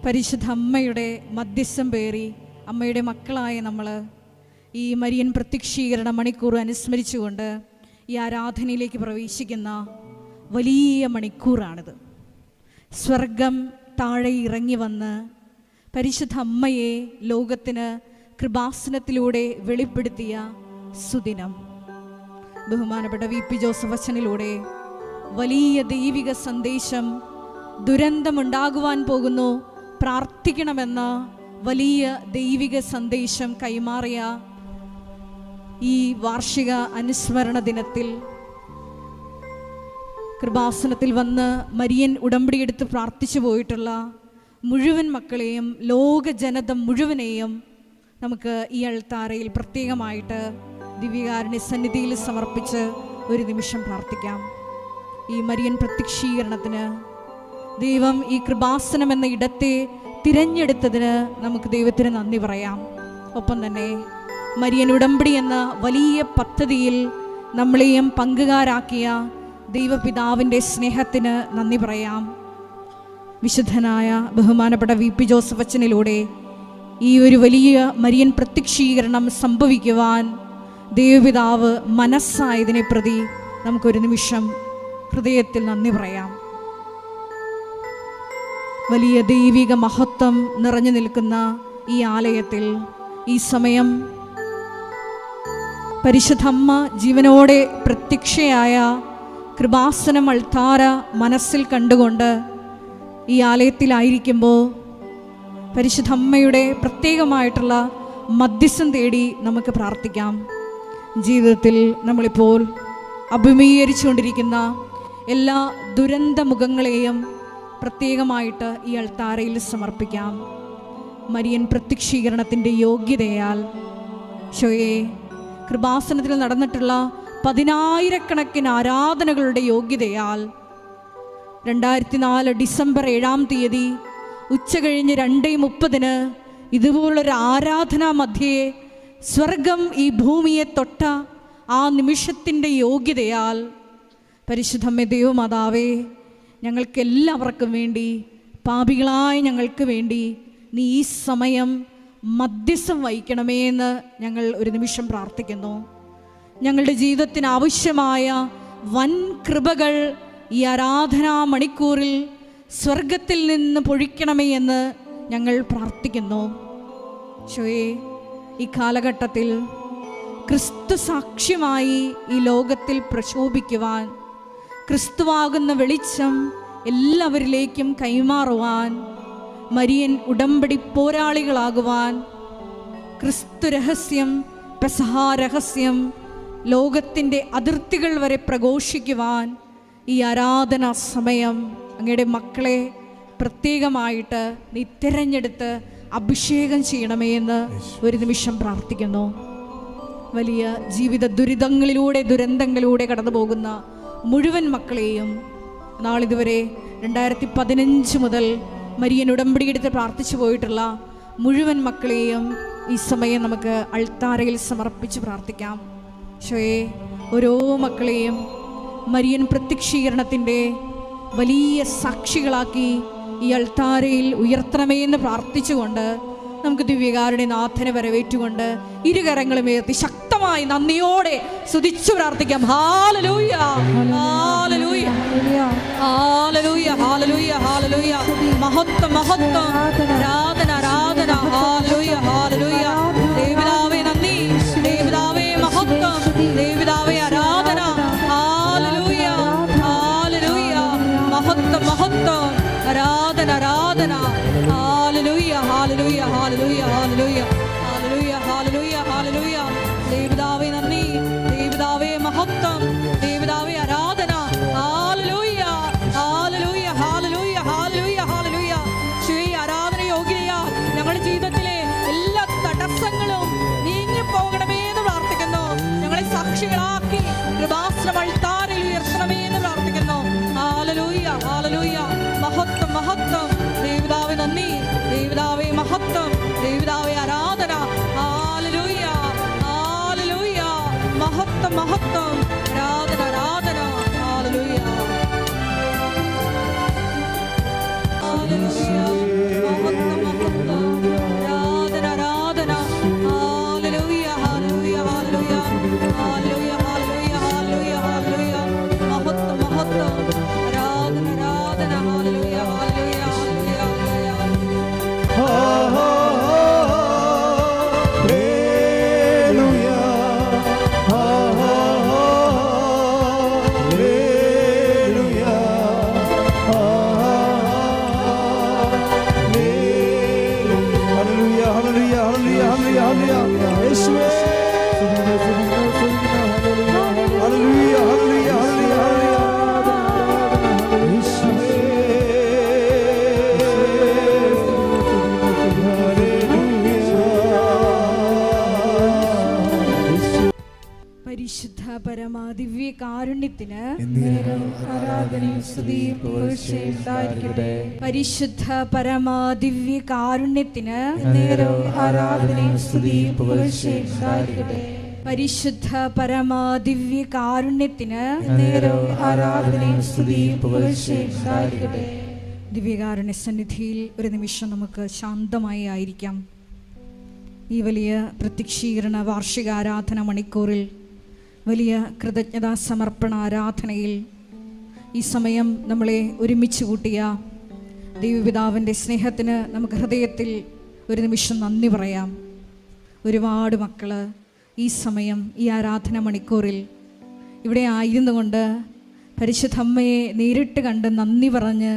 പരിശുദ്ധ അമ്മയുടെ മധ്യസ്ഥം പേറി അമ്മയുടെ മക്കളായ നമ്മൾ ഈ മരിയൻ പ്രത്യക്ഷീകരണ മണിക്കൂർ അനുസ്മരിച്ചുകൊണ്ട് ഈ ആരാധനയിലേക്ക് പ്രവേശിക്കുന്ന വലിയ മണിക്കൂറാണിത്. സ്വർഗം താഴെ ഇറങ്ങി വന്ന് പരിശുദ്ധ അമ്മയെ ലോകത്തിന് കൃപാസനത്തിലൂടെ വെളിപ്പെടുത്തിയ സുദിനം. ബഹുമാനപ്പെട്ട വി.പി. ജോസഫ് അച്ഛനിലൂടെ വലിയ ദൈവിക സന്ദേശം, ദുരന്തമുണ്ടാകുവാൻ പോകുന്നു, പ്രാർത്ഥിക്കണമെന്ന വലിയ ദൈവിക സന്ദേശം കൈമാറിയ ഈ വാർഷിക അനുസ്മരണ ദിനത്തിൽ കൃപാസനത്തിൽ വന്ന് മരിയൻ ഉടമ്പടിയെടുത്ത് പ്രാർത്ഥിച്ചു പോയിട്ടുള്ള മുഴുവൻ മക്കളെയും, ലോക ജനത മുഴുവനെയും നമുക്ക് ഈ അൾത്താരയിൽ പ്രത്യേകമായിട്ട് ദിവ്യകാരുണ്യ സന്നിധിയിൽ സമർപ്പിച്ച് ഒരു നിമിഷം പ്രാർത്ഥിക്കാം. ഈ മരിയൻ പ്രത്യക്ഷീകരണത്തിന് ദൈവം ഈ കൃപാസനം എന്ന ഇടത്തെ തിരഞ്ഞെടുത്തതിന് നമുക്ക് ദൈവത്തിന് നന്ദി പറയാം. ഒപ്പം തന്നെ മരിയൻ ഉടമ്പടി എന്ന വലിയ പദ്ധതിയിൽ നമ്മളെയും പങ്കുകാരാക്കിയ ദൈവപിതാവിൻ്റെ സ്നേഹത്തിന് നന്ദി പറയാം. വിശുദ്ധനായ ബഹുമാനപ്പെട്ട വി.പി. ജോസഫ് അച്ഛനിലൂടെ ഈ ഒരു വലിയ മരിയൻ പ്രത്യക്ഷീകരണം സംഭവിക്കുവാൻ ദൈവപിതാവ് മനസ്സായതിനെ പ്രതി നമുക്കൊരു നിമിഷം ഹൃദയത്തിൽ നന്ദി പറയാം. വലിയ ദൈവിക മഹത്വം നിറഞ്ഞു നിൽക്കുന്ന ഈ ആലയത്തിൽ ഈ സമയം പരിശുദ്ധമ്മ ജീവനോടെ പ്രത്യക്ഷയായ കൃപാസനം അൾത്താര മനസ്സിൽ കണ്ടുകൊണ്ട് ഈ ആലയത്തിലായിരിക്കുമ്പോൾ പരിശുദ്ധമ്മയുടെ പ്രത്യേകമായിട്ടുള്ള മധ്യസ്ഥം തേടി നമുക്ക് പ്രാർത്ഥിക്കാം. ജീവിതത്തിൽ നമ്മളിപ്പോൾ അഭിമുഖീകരിച്ചുകൊണ്ടിരിക്കുന്ന എല്ലാ ദുരന്ത മുഖങ്ങളെയും പ്രത്യേകമായിട്ട് ഈ അൾത്താരയിൽ സമർപ്പിക്കാം. മരിയൻ പ്രത്യക്ഷീകരണത്തിൻ്റെ യോഗ്യതയാൽ ഷോയെ കൃപാസനത്തിൽ നടന്നിട്ടുള്ള 10,000-കണക്കിന് ആരാധനകളുടെ യോഗ്യതയാൽ 2004 ഡിസംബർ 7-ാം തീയതി ഉച്ചകഴിഞ്ഞ് 2:30 ഇതുപോലൊരു ആരാധനാ മധ്യേ സ്വർഗം ഈ ഭൂമിയെ തൊട്ട ആ നിമിഷത്തിൻ്റെ യോഗ്യതയാൽ പരിശുദ്ധമ്മേ ദൈവമാതാവേ, ഞങ്ങൾക്കെല്ലാവർക്കും വേണ്ടി, പാപികളായ ഞങ്ങൾക്ക് വേണ്ടി നീ ഈ സമയം മധ്യസ്ഥം വഹിക്കണമേ എന്ന് ഞങ്ങൾ ഒരു നിമിഷം പ്രാർത്ഥിക്കുന്നു. ഞങ്ങളുടെ ജീവിതത്തിന് ആവശ്യമായ വൻ കൃപകൾ ഈ ആരാധനാ മണിക്കൂറിൽ സ്വർഗത്തിൽ നിന്ന് പൊഴിക്കണമേ എന്ന് ഞങ്ങൾ പ്രാർത്ഥിക്കുന്നു. ഷോയെ ഈ കാലഘട്ടത്തിൽ ക്രിസ്തു സാക്ഷ്യമായി ഈ ലോകത്തിൽ പ്രശോഭിക്കുവാൻ, ക്രിസ്തുവാകുന്ന വെളിച്ചം എല്ലാവരിലേക്കും കൈമാറുവാൻ, മരിയൻ ഉടമ്പടി പോരാളികളാകുവാൻ, ക്രിസ്തു രഹസ്യം, പെസഹ രഹസ്യം ലോകത്തിൻ്റെ അതിർത്തികൾ വരെ പ്രഘോഷിക്കുവാൻ ഈ ആരാധനാ സമയം അങ്ങയുടെ മക്കളെ പ്രത്യേകമായിട്ട് നീ തിരഞ്ഞെടുത്ത് അഭിഷേകം ചെയ്യണമേ എന്ന് ഒരു നിമിഷം പ്രാർത്ഥിക്കുന്നു. വലിയ ജീവിത ദുരന്തങ്ങളിലൂടെ കടന്നു പോകുന്ന മുഴുവൻ മക്കളെയും, നാളിതുവരെ 2015 മുതൽ മരിയൻ ഉടമ്പടിയെടുത്ത് പ്രാർത്ഥിച്ചു പോയിട്ടുള്ള മുഴുവൻ മക്കളെയും ഈ സമയം നമുക്ക് അൾത്താരയിൽ സമർപ്പിച്ച് പ്രാർത്ഥിക്കാം. ഷോയെ ഓരോ മക്കളെയും മരിയൻ പ്രത്യക്ഷീകരണത്തിൻ്റെ വലിയ സാക്ഷികളാക്കി ഈ അൾത്താരയിൽ ഉയർത്തണമേ എന്ന് പ്രാർത്ഥിച്ചുകൊണ്ട് നമുക്ക് ദിവ്യകാരുണ്യ നാഥനെ വരവേറ്റുകൊണ്ട് ഇരുകരങ്ങളും ഉയർത്തി ശക്തമായി നന്ദിയോടെ സ്തുതിച്ചു പ്രാർത്ഥിക്കാം. Hallelujah, hallelujah, hallelujah, hallelujah, hallelujah. മഹത്വം, മഹത്വം, ആരാധന, ആരാധന. Hallelujah, hallelujah. ദേവപിതാവേ നന്ദി, ദേവപിതാവേ മഹത്വം, ദേവപിതാവേ ആരാധന. Hallelujah, hallelujah. മഹത്വം, മഹത്വം, ആരാധന, ആരാധന. Hallelujah, hallelujah, hallelujah, hallelujah, hallelujah, hallelujah, hallelujah. ദേവപിതാവേ നന്ദി, ദേവപിതാവേ മഹത്വം, ദേവപിതാവേ ആരാധന. Hallelujah, hallelujah, hallelujah, hallelujah, hallelujah. ശ്രീ ആരാധന യോഗ്യതയാ ഞങ്ങളുടെ ജീവിതത്തിലെ എല്ലാ തടസ്സങ്ങളും നീങ്ങി പോകണമേ എന്ന് പ്രാർത്ഥിക്കുന്നു. ഞങ്ങളെ സാക്ഷികളാക്കി കൃപാസനം അൾത്താരയിൽ ഉയർത്തണമേ എന്ന് പ്രാർത്ഥിക്കുന്നു. Hallelujah, hallelujah. മഹത്വം, മഹത്വം. ദേവപിതാവേ നന്ദി, ദേവപിതാവേ മഹത്വം, ദേവപിതാവേ ആരാധന. ഹല്ലേലൂയ ഹല്ലേലൂയ യേശുവേ ഹല്ലേലൂയ ഹല്ലേലൂയ ഹല്ലേലൂയ യേശുവേ പരിശുദ്ധ പരമാദിവ്യ കാരുണ്യത്തിന് പരിശുദ്ധ പരമാദിവ്യ കാരുണ്യത്തിന് പരിശുദ്ധ പരമാദിവ്യ കാരുണ്യത്തിന് ദിവ്യകാരുണ്യ സന്നിധിയിൽ ഒരു നിമിഷം നമുക്ക് ശാന്തമായി ആയിരിക്കാം. ഈ വലിയ പ്രത്യക്ഷീകരണ വാർഷിക ആരാധന മണിക്കൂറിൽ, വലിയ കൃതജ്ഞതാ സമർപ്പണ ആരാധനയിൽ ഈ സമയം നമ്മളെ ഒരുമിച്ച് കൂട്ടിയ ദൈവപിതാവിൻ്റെ സ്നേഹത്തിന് നമുക്ക് ഹൃദയത്തിൽ ഒരു നിമിഷം നന്ദി പറയാം. ഒരുപാട് മക്കൾ ഈ സമയം ഈ ആരാധന മണിക്കൂറിൽ ഇവിടെ ആയിരുന്നു കൊണ്ട് പരിശുദ്ധ അമ്മയെ നേരിട്ട് കണ്ട് നന്ദി പറഞ്ഞ്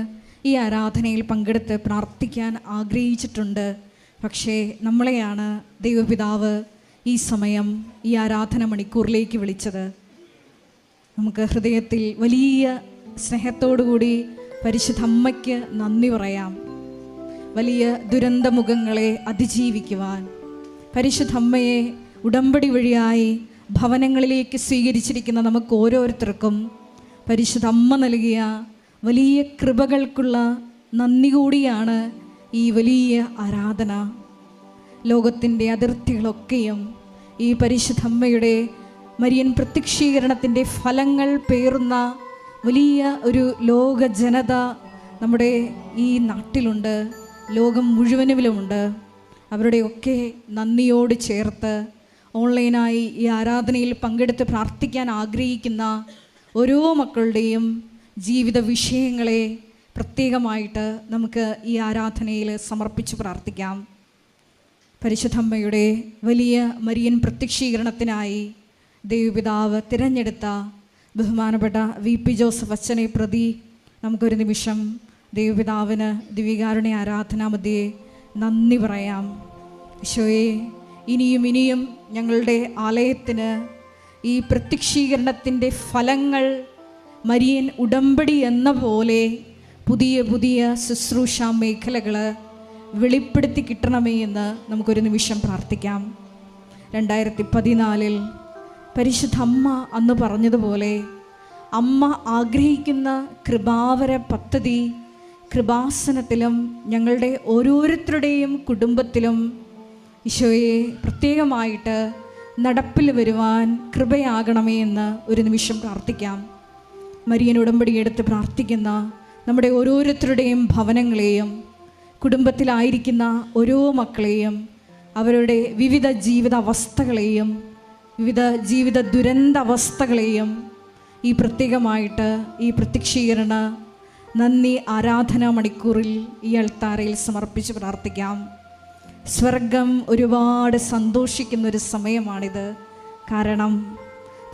ഈ ആരാധനയിൽ പങ്കെടുത്ത് പ്രാർത്ഥിക്കാൻ ആഗ്രഹിച്ചിട്ടുണ്ട്. പക്ഷേ നമ്മളെയാണ് ദൈവപിതാവ് ഈ സമയം ഈ ആരാധന മണിക്കൂറിലേക്ക് വിളിച്ചത്. നമുക്ക് ഹൃദയത്തിൽ വലിയ സ്നേഹത്തോടുകൂടി പരിശുദ്ധ അമ്മയ്ക്ക് നന്ദി പറയാം. വലിയ ദുരന്തമുഖങ്ങളെ അതിജീവിക്കുവാൻ പരിശുദ്ധ അമ്മയെ ഉടമ്പടി വഴിയായി ഭവനങ്ങളിലേക്ക് സ്വീകരിച്ചിരിക്കുന്ന നമുക്ക് ഓരോരുത്തർക്കും പരിശുദ്ധ അമ്മ നൽകിയ വലിയ കൃപകൾക്കുള്ള നന്ദി കൂടിയാണ് ഈ വലിയ ആരാധന. ലോകത്തിൻ്റെ അതിർത്തികളൊക്കെയും ഈ പരിശുദ്ധ അമ്മയുടെ മരിയൻ പ്രത്യക്ഷീകരണത്തിൻ്റെ ഫലങ്ങൾ പേറുന്ന വലിയ ഒരു ലോക ജനത നമ്മുടെ ഈ നാട്ടിലുണ്ട്, ലോകം മുഴുവനുമിലുമുണ്ട്. അവരുടെയൊക്കെ നന്ദിയോട് ചേർത്ത് ഓൺലൈനായി ഈ ആരാധനയിൽ പങ്കെടുത്ത് പ്രാർത്ഥിക്കാൻ ആഗ്രഹിക്കുന്ന ഓരോ മക്കളുടെയും ജീവിത വിഷയങ്ങളെ പ്രത്യേകമായിട്ട് നമുക്ക് ഈ ആരാധനയിൽ സമർപ്പിച്ച് പ്രാർത്ഥിക്കാം. പരിശുദ്ധ അമ്മയുടെ വലിയ മരിയൻ പ്രത്യക്ഷീകരണത്തിനായി ദൈവപിതാവ് തിരഞ്ഞെടുത്ത ബഹുമാനപ്പെട്ട VP ജോസഫ് അച്ഛനെ പ്രതി നമുക്കൊരു നിമിഷം ദൈവപിതാവിന് ദിവ്യകാരുണ്യ ആരാധനാ മധ്യേ നന്ദി പറയാം. ഈശോയെ, ഇനിയും ഞങ്ങളുടെ ആലയത്തിന് ഈ പ്രത്യക്ഷീകരണത്തിൻ്റെ ഫലങ്ങൾ മരിയൻ ഉടമ്പടി എന്ന പോലെ പുതിയ പുതിയ ശുശ്രൂഷ മേഖലകൾ വെളിപ്പെടുത്തി കിട്ടണമേ എന്ന് നമുക്കൊരു നിമിഷം പ്രാർത്ഥിക്കാം. 2014 പരിശുദ്ധ അമ്മ അന്ന് പറഞ്ഞതുപോലെ അമ്മ ആഗ്രഹിക്കുന്ന കൃപാവര പദ്ധതി കൃപാസനത്തിലും ഞങ്ങളുടെ ഓരോരുത്തരുടെയും കുടുംബത്തിലും ഈശോയെ പ്രത്യേകമായിട്ട് നടപ്പിൽ വരുവാൻ കൃപയാകണമേ എന്ന് ഒരു നിമിഷം പ്രാർത്ഥിക്കാം. മരിയൻ ഉടമ്പടി എടുത്ത് പ്രാർത്ഥിക്കുന്ന നമ്മുടെ ഓരോരുത്തരുടെയും ഭവനങ്ങളെയും കുടുംബത്തിലായിരിക്കുന്ന ഓരോ മക്കളെയും അവരുടെ വിവിധ ജീവിത അവസ്ഥകളെയും വിവിധ ജീവിത ദുരന്ത അവസ്ഥകളെയും ഈ പ്രത്യേകമായിട്ട് ഈ പ്രത്യക്ഷീകരണ നന്ദി ആരാധനാ മണിക്കൂറിൽ ഈ അൾത്താരയിൽ സമർപ്പിച്ച് പ്രാർത്ഥിക്കാം. സ്വർഗം ഒരുപാട് സന്തോഷിക്കുന്നൊരു സമയമാണിത്. കാരണം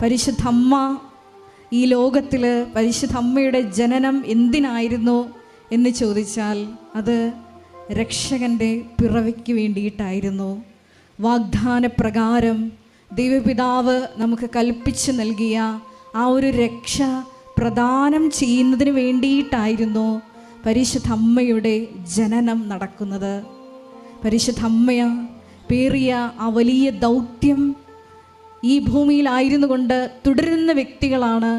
പരിശുദ്ധ അമ്മ ഈ ലോകത്തിൽ പരിശുദ്ധ അമ്മയുടെ ജനനം എന്തിനായിരുന്നു എന്ന് ചോദിച്ചാൽ അത് രക്ഷകൻ്റെ പിറവിക്ക് വേണ്ടിയിട്ടായിരുന്നു. വാഗ്ദാനപ്രകാരം ദൈവപിതാവ് നമുക്ക് കൽപ്പിച്ച് നൽകിയ ആ ഒരു രക്ഷ പ്രദാനം ചെയ്യുന്നതിന് വേണ്ടിയിട്ടായിരുന്നു പരിശുദ്ധ അമ്മയുടെ ജനനം നടക്കുന്നത്. പരിശുദ്ധ അമ്മ പേറിയ ആ വലിയ ദൗത്യം ഈ ഭൂമിയിലായിരുന്നു കൊണ്ട് തുടരുന്ന വ്യക്തികളാണ്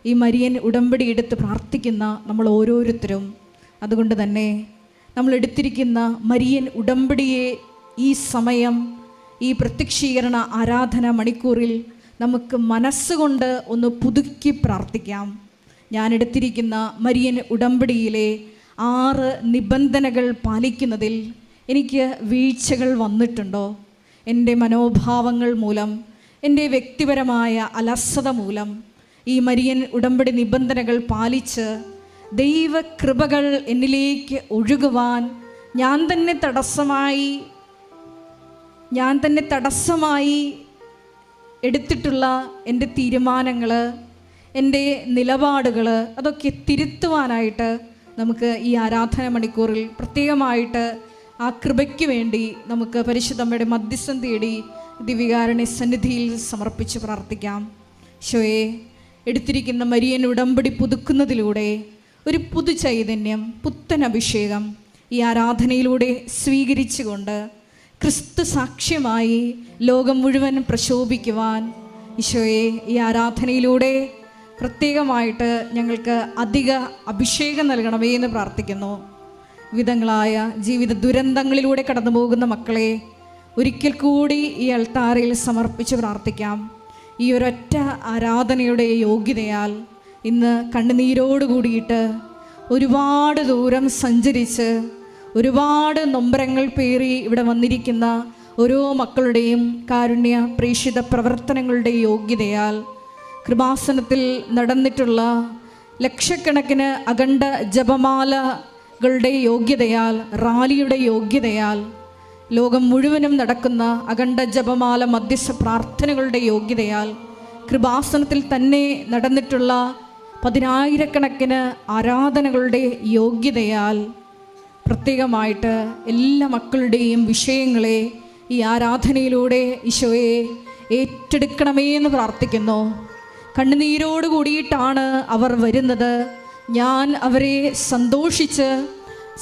ഈ മരിയൻ ഉടമ്പടി എടുത്ത് പ്രാർത്ഥിക്കുന്ന നമ്മൾ ഓരോരുത്തരും. അതുകൊണ്ട് തന്നെ നമ്മൾ എടുത്തിരിക്കുന്ന മരിയൻ ഉടമ്പടിയെ ഈ സമയം ഈ പ്രത്യക്ഷീകരണ ആരാധന മണിക്കൂറിൽ നമുക്ക് മനസ്സുകൊണ്ട് ഒന്ന് പുതുക്കി പ്രാർത്ഥിക്കാം. ഞാൻ എടുത്തിരിക്കുന്ന മരിയൻ ഉടമ്പടിയിലെ 6 നിബന്ധനകൾ പാലിക്കുന്നതിൽ എനിക്ക് വീഴ്ചകൾ വന്നിട്ടുണ്ടോ? എൻ്റെ മനോഭാവങ്ങൾ മൂലം, എൻ്റെ വ്യക്തിപരമായ അലസത മൂലം ഈ മരിയൻ ഉടമ്പടി നിബന്ധനകൾ പാലിച്ച് ദൈവകൃപകൾ എന്നിലേക്ക് ഒഴുകുവാൻ ഞാൻ തന്നെ തടസ്സമായി എടുത്തിട്ടുള്ള എൻ്റെ തീരുമാനങ്ങൾ, എൻ്റെ നിലപാടുകൾ അതൊക്കെ തിരുത്തുവാനായിട്ട് നമുക്ക് ഈ ആരാധന മണിക്കൂറിൽ പ്രത്യേകമായിട്ട് ആ കൃപയ്ക്ക് വേണ്ടി നമുക്ക് പരിശുദ്ധമ്മയുടെ മധ്യസ്ഥം തേടി ദിവികാരുണ്യ സന്നിധിയിൽ സമർപ്പിച്ച് പ്രാർത്ഥിക്കാം. ഈശോയെ, എടുത്തിരിക്കുന്ന മരിയൻ ഉടമ്പടി പുതുക്കുന്നതിലൂടെ ഒരു പുതു ചൈതന്യം, പുത്തൻ അഭിഷേകം ഈ ആരാധനയിലൂടെ സ്വീകരിച്ചുകൊണ്ട് ക്രിസ്തു സാക്ഷ്യമായി ലോകം മുഴുവൻ പ്രശോഭിക്കുവാൻ ഈശോയെ ഈ ആരാധനയിലൂടെ പ്രത്യേകമായിട്ട് ഞങ്ങൾക്ക് അധിക അഭിഷേകം നൽകണമേ എന്ന് പ്രാർത്ഥിക്കുന്നു. വിധങ്ങളായ ജീവിത ദുരന്തങ്ങളിലൂടെ കടന്നു പോകുന്ന മക്കളെ ഒരിക്കൽ കൂടി ഈ അൾത്താരയിൽ സമർപ്പിച്ച് പ്രാർത്ഥിക്കാം. ഈ ഒരൊറ്റ ആരാധനയുടെ യോഗ്യതയാൽ ഇന്ന് കണ്ണുനീരോട് കൂടിയിട്ട് ഒരുപാട് ദൂരം സഞ്ചരിച്ച് ഒരുപാട് നൊമ്പരങ്ങൾ പേറി ഇവിടെ വന്നിരിക്കുന്ന ഓരോ മക്കളുടെയും കാരുണ്യ പ്രേക്ഷിത പ്രവർത്തനങ്ങളുടെ യോഗ്യതയാൽ കൃപാസനത്തിൽ നടന്നിട്ടുള്ള ലക്ഷക്കണക്കിന് അഖണ്ഡ ജപമാലകളുടെ യോഗ്യതയാൽ, റാലിയുടെ യോഗ്യതയാൽ, ലോകം മുഴുവനും നടക്കുന്ന അഖണ്ഡ ജപമാല മധ്യസ്ഥ പ്രാർത്ഥനകളുടെ യോഗ്യതയാൽ, കൃപാസനത്തിൽ തന്നെ നടന്നിട്ടുള്ള പതിനായിരക്കണക്കിന് ആരാധനകളുടെ യോഗ്യതയാൽ പ്രത്യേകമായിട്ട് എല്ലാ മക്കളുടെയും വിഷയങ്ങളെ ഈ ആരാധനയിലൂടെ ഈശോയെ ഏറ്റെടുക്കണമേ എന്ന് പ്രാർത്ഥിക്കുന്നു. കണ്ണുനീരോട് കൂടിയിട്ടാണ് അവർ വരുന്നത്. ഞാൻ അവരെ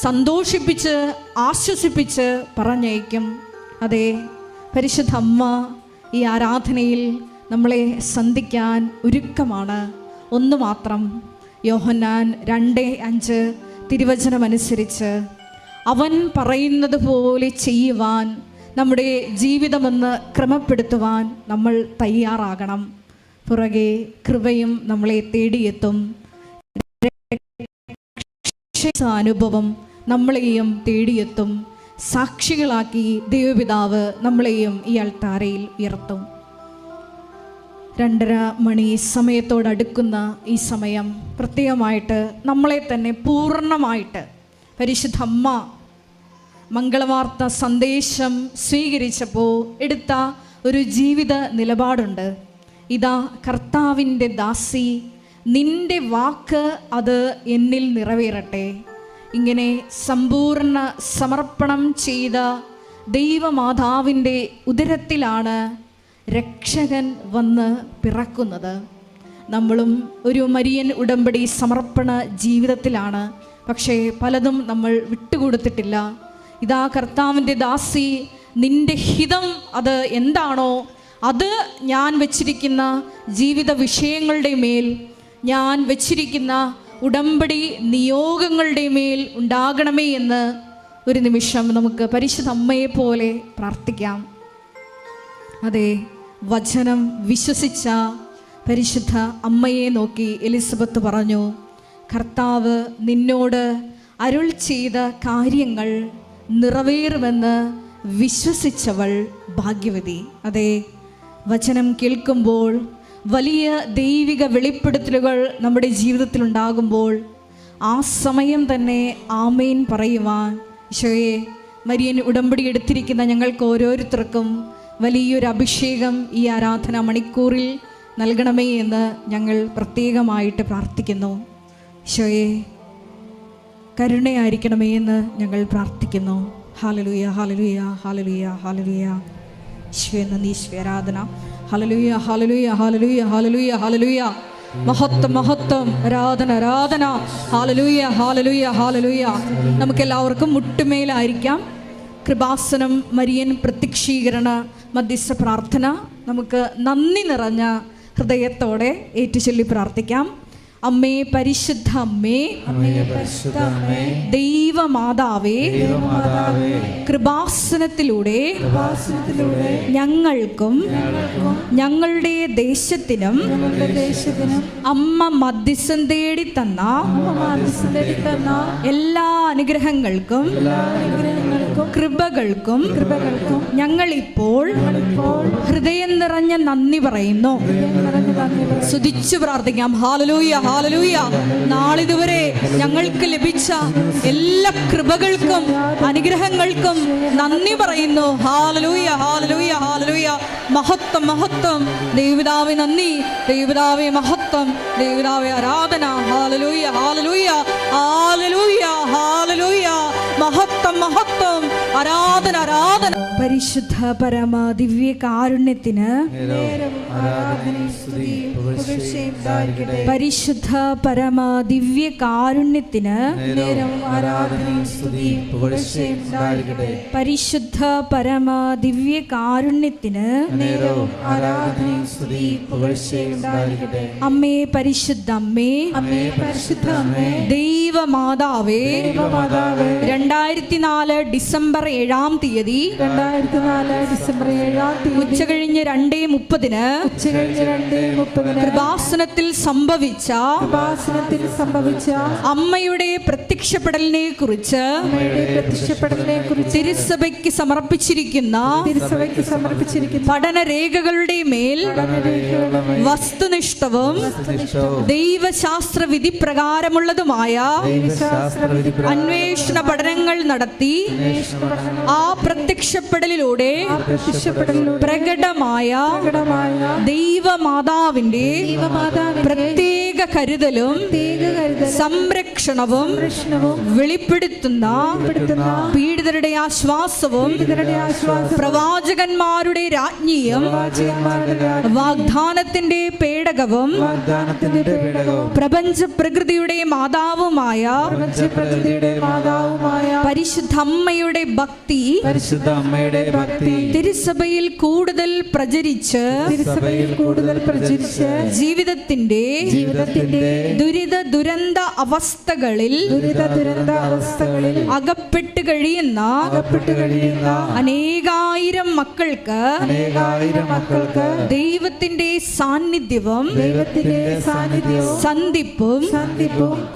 സന്തോഷിപ്പിച്ച് ആശ്വസിപ്പിച്ച് പറഞ്ഞയക്കും. അതെ, പരിശുദ്ധ അമ്മ ഈ ആരാധനയിൽ നമ്മളെ സന്ധിക്കാൻ ഒരുക്കമാണ്. ഒന്ന് മാത്രം, യോഹന്നാൻ 2:5 തിരുവചനമനുസരിച്ച് അവൻ പറയുന്നത് പോലെ ചെയ്യുവാൻ, നമ്മുടെ ജീവിതമെന്ന് ക്രമപ്പെടുത്തുവാൻ നമ്മൾ തയ്യാറാകണം. പുറകെ കൃപയും നമ്മളെ തേടിയെത്തും. അനുഭവം നമ്മളെയും തേടിയെത്തും. സാക്ഷികളാക്കി ദൈവപിതാവ് നമ്മളെയും ഈ അൾത്താരയിൽ ഉയർത്തും. 2:30 മണി സമയത്തോടടുക്കുന്ന ഈ സമയം പ്രത്യേകമായിട്ട് നമ്മളെ തന്നെ പൂർണ്ണമായിട്ട് പരിശുദ്ധ അമ്മ മംഗളവാർത്ത സന്ദേശം സ്വീകരിച്ചപ്പോൾ എടുത്ത ഒരു ജീവിത നിലപാടുണ്ട്. ഇതാ കർത്താവിൻ്റെ ദാസി, നിന്റെ വാക്ക് അത് എന്നിൽ നിറവേറട്ടെ. ഇങ്ങനെ സമ്പൂർണ്ണ സമർപ്പണം ചെയ്ത ദൈവമാതാവിൻ്റെ ഉദരത്തിലാണ് രക്ഷകൻ വന്ന് പിറക്കുന്നത്. നമ്മളും ഒരു മരിയൻ ഉടമ്പടി സമർപ്പണ ജീവിതത്തിലാണ്. പക്ഷേ പലതും നമ്മൾ വിട്ടുകൊടുത്തിട്ടില്ല. ഇതാ കർത്താവിൻ്റെ ദാസി, നിന്റെ ഹിതം അത് എന്താണോ അത് ഞാൻ വച്ചിരിക്കുന്ന ജീവിത വിഷയങ്ങളുടെ മേൽ, ഞാൻ വച്ചിരിക്കുന്ന ഉടമ്പടി നിയോഗങ്ങളുടെ മേൽ ഉണ്ടാകണമേ എന്ന് ഒരു നിമിഷം നമുക്ക് പരിശുദ്ധ അമ്മയെ പോലെ പ്രാർത്ഥിക്കാം. അതെ, വചനം വിശ്വസിച്ച പരിശുദ്ധ അമ്മയെ നോക്കി എലിസബത്ത് പറഞ്ഞു, കർത്താവ് നിന്നോട് അരുൾ ചെയ്ത കാര്യങ്ങൾ നിറവേറുമെന്ന് വിശ്വസിച്ചവൾ ഭാഗ്യവതി. അതെ, വചനം കേൾക്കുമ്പോൾ വലിയ ദൈവിക വെളിപ്പെടുത്തലുകൾ നമ്മുടെ ജീവിതത്തിലുണ്ടാകുമ്പോൾ ആ സമയം തന്നെ ആമേൻ പറയുവാൻ ഈശോയെ, മരിയൻ ഉടമ്പടി എടുത്തിരിക്കുന്ന ഞങ്ങൾക്ക് ഓരോരുത്തർക്കും വലിയൊരു അഭിഷേകം ഈ ആരാധന മണിക്കൂറിൽ നൽകണമേ എന്ന് ഞങ്ങൾ പ്രത്യേകമായിട്ട് പ്രാർത്ഥിക്കുന്നു. ഈശോയെ, കരുണയായിരിക്കണമേ എന്ന് ഞങ്ങൾ പ്രാർത്ഥിക്കുന്നു. Hallelujah, hallelujah, hallelujah, hallelujah. ഈശോയെ നന്ദി, ഈശോയെ ആരാധന. Hallelujah, hallelujah, hallelujah, hallelujah, hallelujah. മഹത്വം, മഹത്വം, ആരാധന, ആരാധന. Hallelujah, hallelujah, hallelujah. നമുക്കെല്ലാവർക്കും മുട്ടുമേലായിരിക്കാം. കൃപാസനം മരിയൻ പ്രത്യക്ഷീകരണ മധ്യസ്ഥ പ്രാർത്ഥന നമുക്ക് നന്ദി നിറഞ്ഞ ഹൃദയത്തോടെ ഏറ്റുചൊല്ലി പ്രാർത്ഥിക്കാം. അമ്മേ, പരിശുദ്ധ അമ്മേ, ദൈവമാതാവേ, കൃപാസനത്തിലൂടെ ഞങ്ങൾക്കും ഞങ്ങളുടെ ദേശത്തിനും അമ്മ മധ്യസ്ഥം തേടി തന്ന എല്ലാ അനുഗ്രഹങ്ങൾക്കും കൃപകൾക്കും ഞങ്ങളിപ്പോൾ ഹൃദയം നിറഞ്ഞ നന്ദി പറയുന്നു. സ്തുതിച്ചു പ്രാർത്ഥിക്കാം. Hallelujah, hallelujah. നാളിതുവരെ ഞങ്ങൾക്ക് ലഭിച്ച എല്ലാ കൃപകൾക്കും അനുഗ്രഹങ്ങൾക്കും നന്ദി പറയുന്നു. Hallelujah, hallelujah, hallelujah. മഹത്വം, മഹത്വം. ദൈവപിതാവേ നന്ദി, ദൈവപിതാവേ മഹത്വം, ദൈവപിതാവേ ആരാധന. Hallelujah, hallelujah, hallelujah, hallelujah. മഹത്വം, മഹത്വം, ആരാധന ആരാധന. പരിശുദ്ധ പരമ ദിവ്യ കാരുണ്യത്തിന് പരിശുദ്ധ പരമ ദിവ്യ കാരുണ്യത്തിന് പരിശുദ്ധ പരമ ദിവ്യ കാരുണ്യത്തിന് അമ്മേ പരിശുദ്ധ അമ്മേ, ദൈവമാതാവേ, 2004 ഡിസംബർ 7-ാം തീയതി ഉച്ചകഴിഞ്ഞ് 2:30 കൃപാസനത്തിൽ സംഭവിച്ച അമ്മയുടെ പ്രത്യക്ഷപ്പെടലിനെ കുറിച്ച് തിരുസഭയ്ക്ക് സമർപ്പിച്ചിരിക്കുന്ന പഠനരേഖകളുടെ മേൽ വസ്തുനിഷ്ഠവും ദൈവശാസ്ത്ര വിധി പ്രകാരമുള്ളതുമായ അന്വേഷണ പഠനങ്ങൾ നടത്തി ആ പ്രത്യക്ഷപ്പെടലിലൂടെ പ്രകടമായ ദൈവമാതാവിന്റെ പ്രത്യേക കരുതലും സംരക്ഷണവും വെളിപ്പെടുത്തുന്ന പീഡിതരുടെ ആശ്വാസവും പ്രവാചകന്മാരുടെ രാജ്ഞിയും വാഗ്ദാനത്തിന്റെ പേടകവും പ്രപഞ്ച പ്രകൃതിയുടെ മാതാവുമായ പരിശുദ്ധ അമ്മയുടെ ഭക്തി തിരുസഭയിൽ കൂടുതൽ പ്രചരിച്ച് ജീവിതത്തിന്റെ ദുരിത ദുരന്ത അവസ്ഥകളിൽ അകപ്പെട്ട് കഴിയുന്ന അനേകായിരം മക്കൾക്ക് ദൈവത്തിന്റെ സാന്നിധ്യവും സന്ധിപ്പും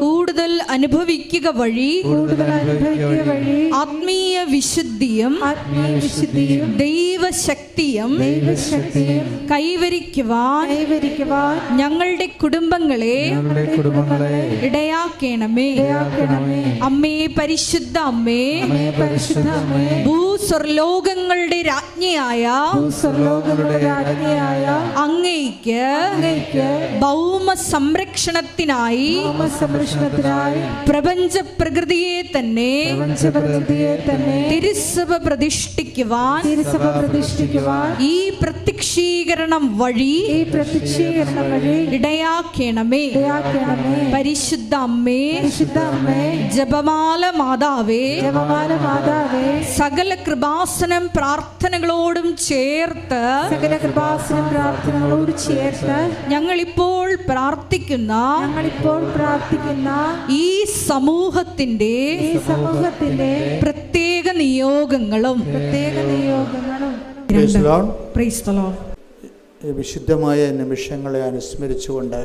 കൂടുതൽ അനുഭവിക്കുക വഴി ആത്മീയ വിശുദ്ധിയും ദൈവശക്തിയും കൈവരിക്കുവാൻ ഞങ്ങളുടെ കുടുംബങ്ങളെ ഇടയാക്കണമേ. അമ്മേ പരിശുദ്ധ അമ്മേ, ഭൂസ്വർലോകങ്ങളുടെ രാജ്ഞിയായ അങ്ങയ്ക്ക് ഭൗമ സംരക്ഷണത്തിനായി പ്രപഞ്ച പ്രകൃതിയെ തന്നെ തിരുസഭ പ്രതിഷ്ഠിക്കുവാൻ ഈ പ്രത്യക്ഷീകരണം വഴി ഇടയാക്കണമേ. പരിശുദ്ധ അമ്മേ, ജപമാല മാതാവേ, സകല കൃപാസനം പ്രാർത്ഥനകളോടും ചേർത്ത് ഞങ്ങളിപ്പോൾ പ്രാർത്ഥിക്കുന്ന ഈ സമൂഹത്തിന്റെ പ്രത്യേക നിയോഗങ്ങളും ഈ വിശുദ്ധമായ നിമിഷങ്ങളെ അനുസ്മരിച്ചുകൊണ്ട്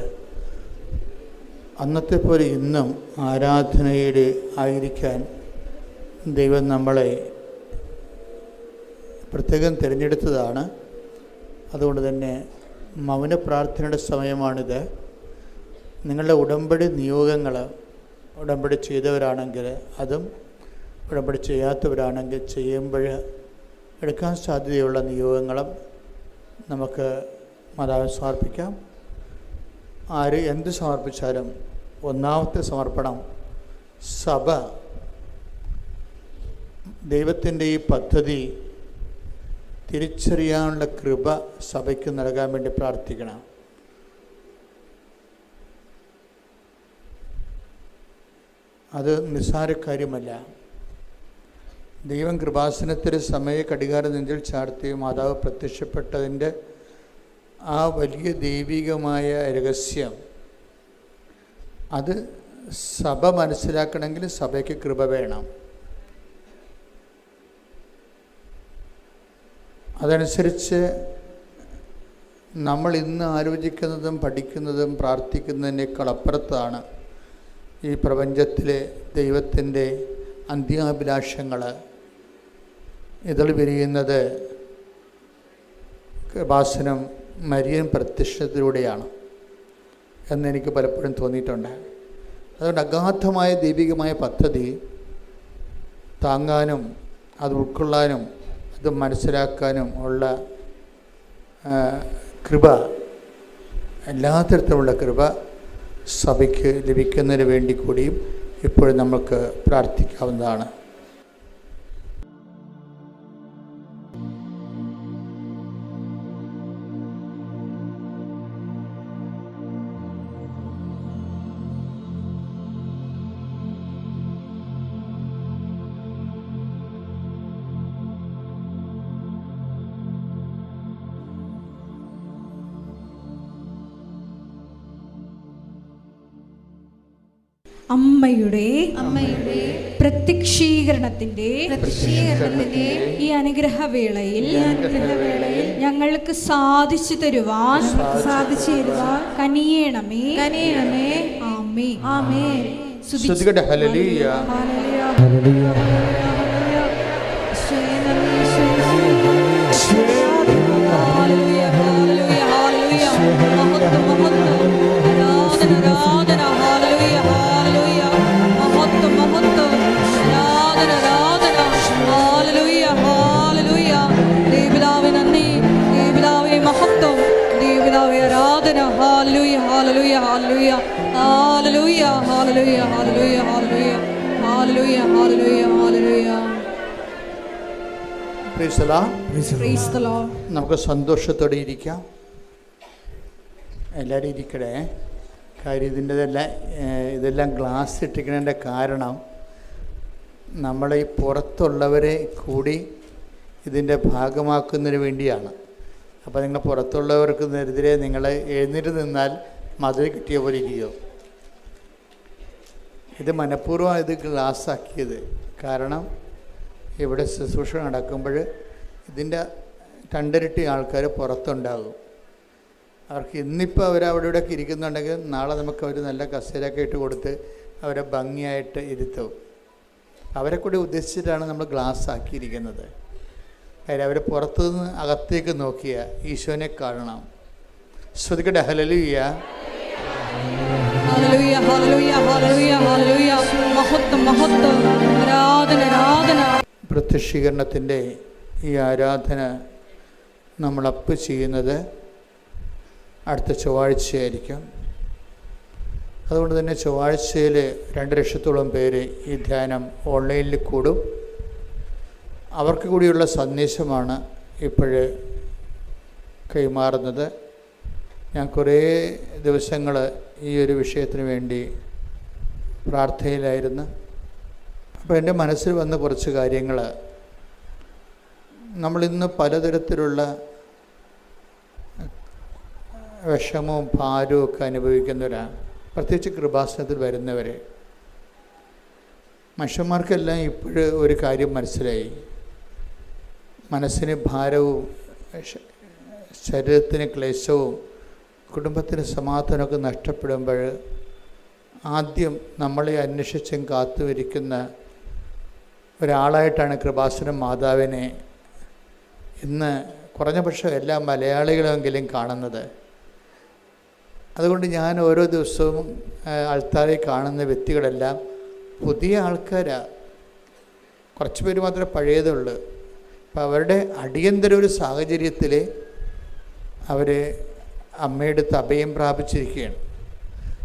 അന്നത്തെ പോലെ ഇന്നും ആരാധനയുടെ ആയിരിക്കാൻ ദൈവം നമ്മളെ പ്രത്യേകം തിരഞ്ഞെടുത്തതാണ്. അതുകൊണ്ട് തന്നെ മൗന പ്രാർത്ഥനയുടെ സമയമാണിത്. നിങ്ങളുടെ ഉടമ്പടി നിയോഗങ്ങൾ, ഉടമ്പടി ചെയ്തവരാണെങ്കിൽ അതും, ഉടമ്പടി ചെയ്യാത്തവരാണെങ്കിൽ ചെയ്യുമ്പോൾ എടുക്കാൻ സാധ്യതയുള്ള നിയോഗങ്ങളും നമുക്ക് മാതാവിന് സമർപ്പിക്കാം. ആര് എന്ത് സമർപ്പിച്ചാലും ഒന്നാമത്തെ സമർപ്പണം സഭ ദൈവത്തിൻ്റെ ഈ പദ്ധതി തിരിച്ചറിയാനുള്ള കൃപ സഭയ്ക്ക് നൽകാൻ വേണ്ടി പ്രാർത്ഥിക്കണം. അത് നിസ്സാര കാര്യമല്ല. ദൈവം കൃപാസനത്തിൽ സമയ കടികാരം നെഞ്ചിൽ ചാർത്തി മാതാവ് പ്രത്യക്ഷപ്പെട്ടതിൻ്റെ ആ വലിയ ദൈവികമായ രഹസ്യം അത് സഭ മനസ്സിലാക്കണമെങ്കിൽ സഭയ്ക്ക് കൃപ വേണം. അതനുസരിച്ച് നമ്മൾ ഇന്ന് ആലോചിക്കുന്നതും പഠിക്കുന്നതും പ്രാർത്ഥിക്കുന്നതിനേക്കാൾ അപ്പുറത്താണ് ഈ പ്രപഞ്ചത്തിലെ ദൈവത്തിൻ്റെ അന്ത്യാഭിലാഷങ്ങൾ ഇതൾ വിരിയുന്നത് കൃപാസനം മരിയൻ പ്രത്യക്ഷത്തിലൂടെയാണ് എന്നെനിക്ക് പലപ്പോഴും തോന്നിയിട്ടുണ്ട്. അതുകൊണ്ട് അഗാധമായ ദൈവികമായ പദ്ധതി താങ്ങാനും അത് ഉൾക്കൊള്ളാനും അത് മനസ്സിലാക്കാനും ഉള്ള കൃപ, എല്ലാ തരത്തിലുള്ള കൃപ സഭയ്ക്ക് ലഭിക്കുന്നതിന് വേണ്ടി കൂടിയും ഇപ്പോഴും നമുക്ക് പ്രാർത്ഥിക്കാവുന്നതാണ്. അമ്മയുടെ പ്രത്യക്ഷീകരണത്തിന്റെ ഈ അനുഗ്രഹവേളയിൽ ഞങ്ങൾക്ക് സാധിച്ചു തരുവാൻ കനിയേണമേ. ആമേൻ. ആമേൻ. സ്തുതിക്കട്ടെ. ഹല്ലേലൂയ. നമുക്ക് സന്തോഷത്തോടെ ഇരിക്കാം. എല്ലാവരും ഇരിക്കണേ. കാര്യം ഇതെല്ലാം ഗ്ലാസ് ഇട്ടിരിക്കുന്നതിൻ്റെ കാരണം നമ്മൾ ഈ പുറത്തുള്ളവരെ കൂടി ഇതിൻ്റെ ഭാഗമാക്കുന്നതിന് വേണ്ടിയാണ്. അപ്പോൾ നിങ്ങൾ പുറത്തുള്ളവർക്ക് എതിരെ നിങ്ങൾ എഴുന്നേറ്റ് നിന്നാൽ മധുര കിട്ടിയ പോലെ ഇരിക്കും. ഇത് മനഃപൂർവ്വം ഇത് ഗ്ലാസ് ആക്കിയത്. കാരണം ഇവിടെ ശുശ്രൂഷ നടക്കുമ്പോൾ ഇതിൻ്റെ രണ്ടിരട്ടി ആൾക്കാർ പുറത്തുണ്ടാകും. അവർക്ക് ഇന്നിപ്പോൾ അവരവിടെ ഇവിടെയൊക്കെ ഇരിക്കുന്നുണ്ടെങ്കിൽ നാളെ നമുക്ക് അവർ നല്ല കസേരയൊക്കെ ഇട്ട് കൊടുത്ത് അവരെ ഭംഗിയായിട്ട് ഇരുത്തും. അവരെ കൂടി ഉദ്ദേശിച്ചിട്ടാണ് നമ്മൾ ഗ്ലാസ് ആക്കിയിരിക്കുന്നത്. കാര്യം അവർ പുറത്തുനിന്ന് അകത്തേക്ക് നോക്കിയ ഈശോനെ കാണണം. ശ്രുതിക്കട്ടെ. ഹല്ലേലൂയ. പ്രത്യക്ഷീകരണത്തിൻ്റെ ഈ ആരാധന നമ്മൾ അപ്പ് ചെയ്യുന്നത് അടുത്ത ചൊവ്വാഴ്ചയായിരിക്കും. അതുകൊണ്ട് തന്നെ ചൊവ്വാഴ്ചയിൽ 2 ലക്ഷത്തോളം പേര് ഈ ധ്യാനം ഓൺലൈനിൽ കൂടും. അവർക്ക് കൂടിയുള്ള സന്ദേശമാണ് ഇപ്പോഴ് കൈമാറുന്നത്. ഞാൻ കുറേ ദിവസങ്ങൾ ഈ ഒരു വിഷയത്തിന് വേണ്ടി പ്രാർത്ഥനയിലായിരുന്നു. അപ്പോൾ എൻ്റെ മനസ്സിൽ വന്ന കുറച്ച് കാര്യങ്ങൾ, നമ്മളിന്ന് പലതരത്തിലുള്ള വിഷമവും ഭാരവും ഒക്കെ അനുഭവിക്കുന്നവരാണ്. പ്രത്യേകിച്ച് കൃപാസനത്തിൽ വരുന്നവർ മനുഷ്യന്മാർക്കെല്ലാം ഇപ്പോഴും ഒരു കാര്യം മനസ്സിലായി. മനസ്സിന് ഭാരവും ശരീരത്തിന് ക്ലേശവും കുടുംബത്തിന് സമാധാനമൊക്കെ നഷ്ടപ്പെടുമ്പോൾ ആദ്യം നമ്മളെ അന്വേഷിച്ചും കാത്തുവരിക്കുന്ന ഒരാളായിട്ടാണ് കൃപാസനം മാതാവിനെ ഇന്ന് കുറഞ്ഞ പക്ഷം എല്ലാ മലയാളികളെങ്കിലും കാണുന്നത്. അതുകൊണ്ട് ഞാൻ ഓരോ ദിവസവും ആൾത്താരെ കാണുന്ന വ്യക്തികളെല്ലാം പുതിയ ആൾക്കാരാണ്. കുറച്ച് പേര് മാത്രമേ പഴയതുള്ളൂ. അപ്പോൾ അവരുടെ അടിയന്തര ഒരു സാഹചര്യത്തിൽ അവർ അമ്മയുടെ അഭയം പ്രാപിച്ചിരിക്കുകയാണ്.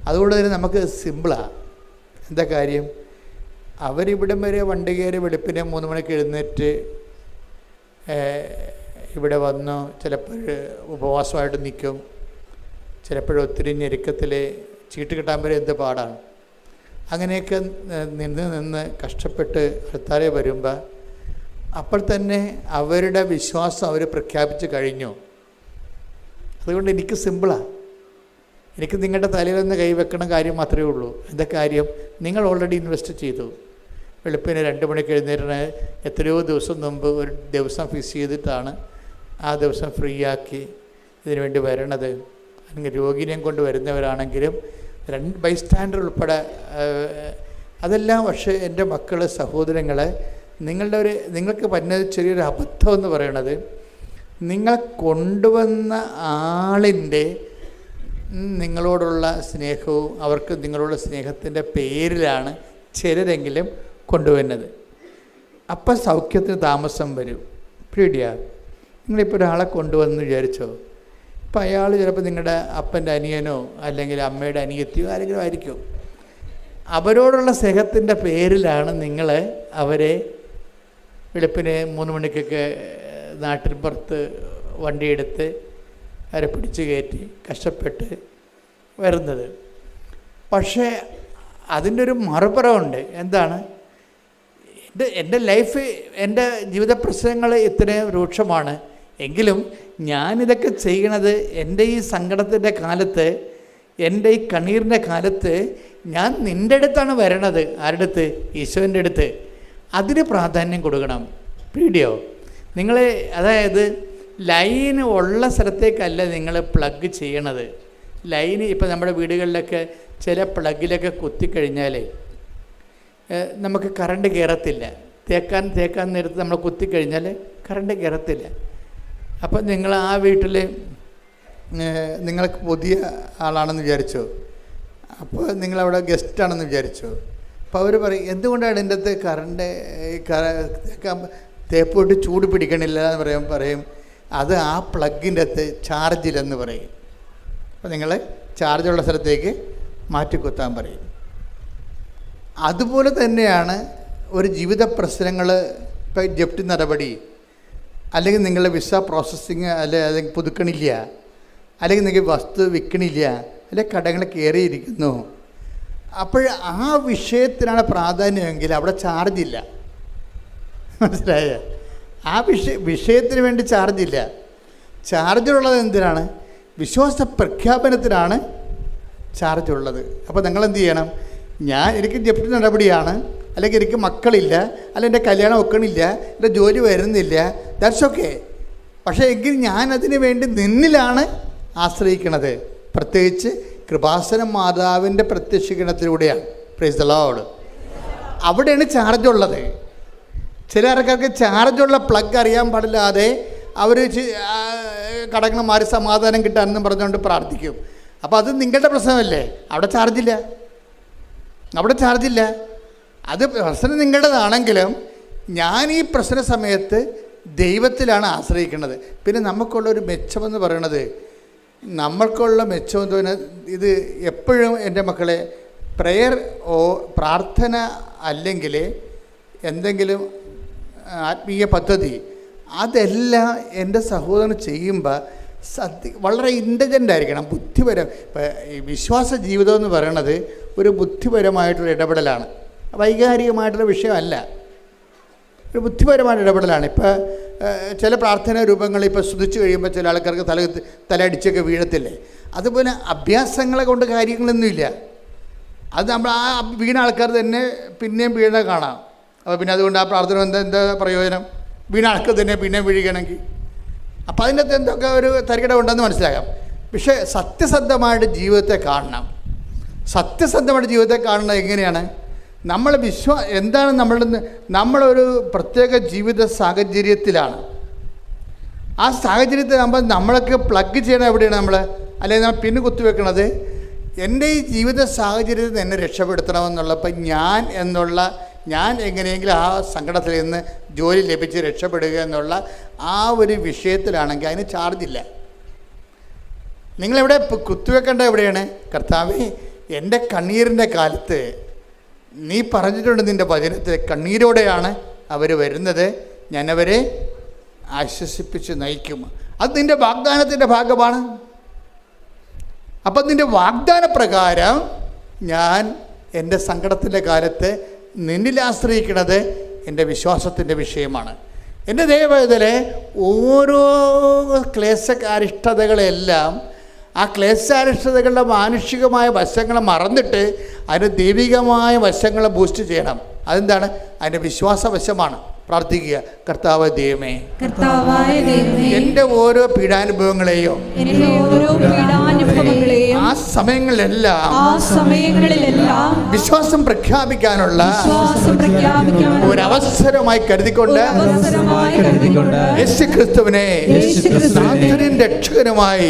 അതുകൊണ്ട് തന്നെ നമുക്ക് സിമ്പിളാണ്. എന്താ കാര്യം? അവരിവിടം വരെ വണ്ടി കയറി വെളുപ്പിനെ 3 മണിക്ക് എഴുന്നേറ്റ് ഇവിടെ വന്നു. ചിലപ്പോൾ ഉപവാസമായിട്ട് നിൽക്കും, ചിലപ്പോഴും ഒത്തിരി ഞെരുക്കത്തിൽ ചീട്ട് കിട്ടാൻ വരെ എന്ത് പാടാണ്. അങ്ങനെയൊക്കെ നിന്ന് കഷ്ടപ്പെട്ട് അടുത്താരെ വരുമ്പോൾ അപ്പോൾ തന്നെ അവരുടെ വിശ്വാസം അവർ പ്രഖ്യാപിച്ച് കഴിഞ്ഞു. അതുകൊണ്ട് എനിക്ക് സിമ്പിളാണ്. എനിക്ക് നിങ്ങളുടെ തലയിൽ നിന്ന് കൈവെക്കണ കാര്യം മാത്രമേ ഉള്ളൂ. എന്താ കാര്യം? നിങ്ങൾ ഓൾറെഡി ഇൻവെസ്റ്റ് ചെയ്തു. വെളുപ്പിന് 2 മണിക്ക് എഴുന്നേറ്റ് എത്രയോ ദിവസം മുമ്പ് ഒരു ദിവസം ഫിക്സ് ചെയ്തിട്ടാണ് ആ ദിവസം ഫ്രീ ആക്കി ഇതിനു വേണ്ടി വരണത്. അല്ലെങ്കിൽ രോഗിനെയും കൊണ്ട് വരുന്നവരാണെങ്കിലും ബൈസ്റ്റാൻഡർ ഉൾപ്പെടെ അതെല്ലാം. പക്ഷേ എൻ്റെ മക്കൾ, സഹോദരങ്ങളെ, നിങ്ങൾക്ക് പറ്റുന്ന ചെറിയൊരു അബദ്ധം എന്ന് പറയണത്, നിങ്ങൾ കൊണ്ടുവന്ന ആളിൻ്റെ നിങ്ങളോടുള്ള സ്നേഹവും അവർക്ക് നിങ്ങളോടുള്ള സ്നേഹത്തിൻ്റെ പേരിലാണ് ചിലരെങ്കിലും കൊണ്ടുവരുന്നത്. അപ്പം സൗഖ്യത്തിന് താമസം വരും. പേടിയാ. നിങ്ങളിപ്പോൾ ഒരാളെ കൊണ്ടുവന്ന് വിചാരിച്ചോ, ഇപ്പം അയാൾ ചിലപ്പോൾ നിങ്ങളുടെ അപ്പൻ്റെ അനിയനോ അല്ലെങ്കിൽ അമ്മയുടെ അനിയത്തിയോ ആരെങ്കിലും ആയിരിക്കും. അവരോടുള്ള സ്നേഹത്തിൻ്റെ പേരിലാണ് നിങ്ങൾ അവരെ വെളുപ്പിന് 3 മണിക്കൊക്കെ നാട്ടിൻ പുറത്ത് വണ്ടിയെടുത്ത് അവരെ പിടിച്ച് കയറ്റി കഷ്ടപ്പെട്ട് വരുന്നത്. പക്ഷേ അതിൻ്റെ ഒരു മറുപുറമുണ്ട്. എന്താണ്? എൻ്റെ ലൈഫ്, എൻ്റെ ജീവിത പ്രശ്നങ്ങൾ ഇത്രയും രൂക്ഷമാണ് എങ്കിലും ഞാനിതൊക്കെ ചെയ്യണത് എൻ്റെ ഈ സങ്കടത്തിൻ്റെ കാലത്ത് എൻ്റെ ഈ കണ്ണീരിൻ്റെ കാലത്ത് ഞാൻ നിൻ്റെ അടുത്താണ് വരണത്. ആരുടെ അടുത്ത്? ഈശോൻ്റെ അടുത്ത്. അതിന് പ്രാധാന്യം കൊടുക്കണം. പീഡിയോ നിങ്ങൾ, അതായത് ലൈന് ഉള്ള സ്ഥലത്തേക്കല്ല നിങ്ങൾ പ്ലഗ് ചെയ്യണത്. ലൈന് ഇപ്പോൾ നമ്മുടെ വീടുകളിലൊക്കെ ചില പ്ലഗിലൊക്കെ കുത്തിക്കഴിഞ്ഞാൽ നമുക്ക് കറണ്ട് കയറത്തില്ല. തേക്കാൻ നേരത്ത് നമ്മൾ കുത്തിക്കഴിഞ്ഞാൽ കറണ്ട് കയറത്തില്ല. അപ്പം നിങ്ങൾ ആ വീട്ടിൽ നിങ്ങൾക്ക് പുതിയ ആളാണെന്ന് വിചാരിച്ചോ, അപ്പോൾ നിങ്ങളവിടെ ഗസ്റ്റാണെന്ന് വിചാരിച്ചോ. അപ്പോൾ അവർ പറയും, എന്തുകൊണ്ടാണ് എൻ്റെ അടുത്ത് കറണ്ട് തേപ്പോട്ട് ചൂട് പിടിക്കണില്ല എന്ന് പറയും അത് ആ പ്ലഗിൻ്റെ അകത്ത് ചാർജില്ലെന്ന് പറയും. അപ്പോൾ നിങ്ങൾ ചാർജുള്ള സ്ഥലത്തേക്ക് മാറ്റിക്കുത്താൻ പറയും. അതുപോലെ തന്നെയാണ് ഒരു ജീവിത പ്രശ്നങ്ങൾ. ഇപ്പോൾ ജപ്തി നടപടി, അല്ലെങ്കിൽ നിങ്ങളുടെ വിസ പ്രോസസ്സിങ് അല്ലെങ്കിൽ പുതുക്കണില്ല, അല്ലെങ്കിൽ നിങ്ങൾ വസ്തു വിൽക്കണില്ല, അല്ലെങ്കിൽ കടങ്ങൾ കയറിയിരിക്കുന്നു. അപ്പോൾ ആ വിഷയത്തിനാണ് പ്രാധാന്യമെങ്കിൽ അവിടെ ചാർജില്ല. മനസ്സിലായ? ആ വിഷയത്തിന് വേണ്ടി ചാർജില്ല. ചാർജുള്ളത് എന്തിനാണ്? വിശ്വാസ പ്രഖ്യാപനത്തിനാണ് ചാർജുള്ളത്. അപ്പോൾ നിങ്ങളെന്ത് ചെയ്യണം? എനിക്ക് ജപ്തി നടപടിയാണ്, അല്ലെങ്കിൽ എനിക്ക് മക്കളില്ല, അല്ലെങ്കിൽ എൻ്റെ കല്യാണം ഒക്കണില്ല, എൻ്റെ ജോലി വരുന്നില്ല, ദാറ്റ്സ് ഓക്കെ. പക്ഷേ എങ്കിൽ ഞാനതിന് വേണ്ടി നിന്നിലാണ് ആശ്രയിക്കണത്. പ്രത്യേകിച്ച് കൃപാസന മാതാവിൻ്റെ പ്രത്യക്ഷീകരണത്തിലൂടെയാണ്. Praise the Lord. അവിടെയാണ് ചാർജുള്ളത്. ചില ആൾക്കാർക്ക് ചാർജുള്ള പ്ലഗ് അറിയാൻ പാടില്ലാതെ അവർ കടങ്ങൾ മാറി സമാധാനം കിട്ടാനെന്നും പറഞ്ഞുകൊണ്ട് പ്രാർത്ഥിക്കും. അപ്പോൾ അത് നിങ്ങളുടെ പ്രശ്നമല്ലേ? അവിടെ ചാർജില്ല. അത് പ്രശ്നം നിങ്ങളുടേതാണെങ്കിലും ഞാൻ ഈ പ്രശ്ന സമയത്ത് ദൈവത്തിലാണ് ആശ്രയിക്കുന്നത്. പിന്നെ നമുക്കുള്ളൊരു മെച്ചമെന്ന് പറയണത്, നമ്മൾക്കുള്ള മെച്ചമെന്ന് പറഞ്ഞാൽ ഇത് എപ്പോഴും എൻ്റെ മക്കളെ പ്രാർത്ഥന അല്ലെങ്കിൽ എന്തെങ്കിലും ആത്മീയ പദ്ധതി അതെല്ലാം എൻ്റെ സഹോദരൻ ചെയ്യുമ്പോൾ വളരെ ഇൻ്റലിജൻ്റ് ആയിരിക്കണം, ബുദ്ധിപരം. ഇപ്പം ഈ വിശ്വാസ ജീവിതം എന്ന് പറയണത് ഒരു ബുദ്ധിപരമായിട്ടുള്ള ഇടപെടലാണ്, വൈകാരികമായിട്ടുള്ള വിഷയമല്ല, ഒരു ബുദ്ധിപരമായിട്ട് ഇടപെടലാണ്. ഇപ്പോൾ ചില പ്രാർത്ഥനാ രൂപങ്ങൾ ഇപ്പോൾ സ്തുതിച്ച് കഴിയുമ്പോൾ ചില ആൾക്കാർക്ക് തലയടിച്ചൊക്കെ വീഴത്തില്ലേ? അതുപോലെ അഭ്യാസങ്ങളെ കൊണ്ട് കാര്യങ്ങളൊന്നുമില്ല. അത് നമ്മൾ ആ വീണ ആൾക്കാർ തന്നെ പിന്നെയും വീണ കാണാം. അപ്പോൾ പിന്നെ അതുകൊണ്ട് ആ പ്രാർത്ഥന എന്താ പ്രയോജനം? വീണ ആൾക്കാർ തന്നെ പിന്നെയും വീഴുകയാണെങ്കിൽ അപ്പോൾ അതിൻ്റെ അകത്ത് എന്തൊക്കെ ഒരു തരികിട ഉണ്ടെന്ന് മനസ്സിലാക്കാം. പക്ഷേ സത്യസന്ധമായിട്ട് ജീവിതത്തെ കാണണം. സത്യസന്ധമായിട്ട് ജീവിതത്തെ കാണുന്നത് എങ്ങനെയാണ്? നമ്മൾ എന്താണ് നമ്മളൊരു പ്രത്യേക ജീവിത സാഹചര്യത്തിലാണ്. ആ സാഹചര്യത്തിൽ നമ്മളൊക്കെ പ്ലഗ് ചെയ്യണം എവിടെയാണ് നമ്മൾ, അല്ലെങ്കിൽ നമ്മൾ പിന്ന് കുത്തിവെക്കണത് എൻ്റെ ഈ ജീവിത സാഹചര്യത്തിൽ എന്നെ രക്ഷപ്പെടുത്തണമെന്നുള്ളപ്പോൾ ഞാൻ എങ്ങനെയെങ്കിലും ആ സങ്കടത്തിൽ നിന്ന് ജോലി ലഭിച്ച് രക്ഷപ്പെടുക എന്നുള്ള ആ ഒരു വിഷയത്തിലാണെങ്കിൽ അതിന് ചാർജില്ല. നിങ്ങളെവിടെ കുത്തിവെക്കേണ്ട എവിടെയാണ്? കർത്താവേ, എൻ്റെ കണ്ണീരിൻ്റെ കാലത്ത് നീ പറഞ്ഞിട്ടുണ്ട് നിൻ്റെ വചനത്തിൽ, കണ്ണീരോടെയാണ് അവർ വരുന്നത്, ഞാനവരെ ആശ്വസിപ്പിച്ച് നയിക്കും. അത് നിൻ്റെ വാഗ്ദാനത്തിൻ്റെ ഭാഗമാണ്. അപ്പം നിൻ്റെ വാഗ്ദാന പ്രകാരം ഞാൻ എൻ്റെ സങ്കടത്തിൻ്റെ കാലത്ത് നിന്നിൽ ആശ്രയിക്കുന്നത് എൻ്റെ വിശ്വാസത്തിൻ്റെ വിഷയമാണ്. എൻ്റെ ദൈവവേദനയിലെ ഓരോ ക്ലേശാരിഷ്ടതകളെല്ലാം ആ ക്ലേശാരിഷ്ടതകളുടെ മാനുഷികമായ വശങ്ങളെ മറന്നിട്ട് അതിൻ്റെ ദൈവികമായ വശങ്ങളെ ബൂസ്റ്റ് ചെയ്യണം. അതെന്താണ്? അതിൻ്റെ വിശ്വാസവശമാണ്. പ്രാർത്ഥിക്കുക, കർത്താവ് ദൈവമേ, എൻ്റെ ഓരോ പീഡാനുഭവങ്ങളെയും ആ സമയങ്ങളിലെല്ലാം വിശ്വാസം പ്രഖ്യാപിക്കാനുള്ള ഒരവസരമായി കരുതിക്കൊണ്ട് യേശുക്രിസ്തുവിനെ നാഥനും രക്ഷകനുമായി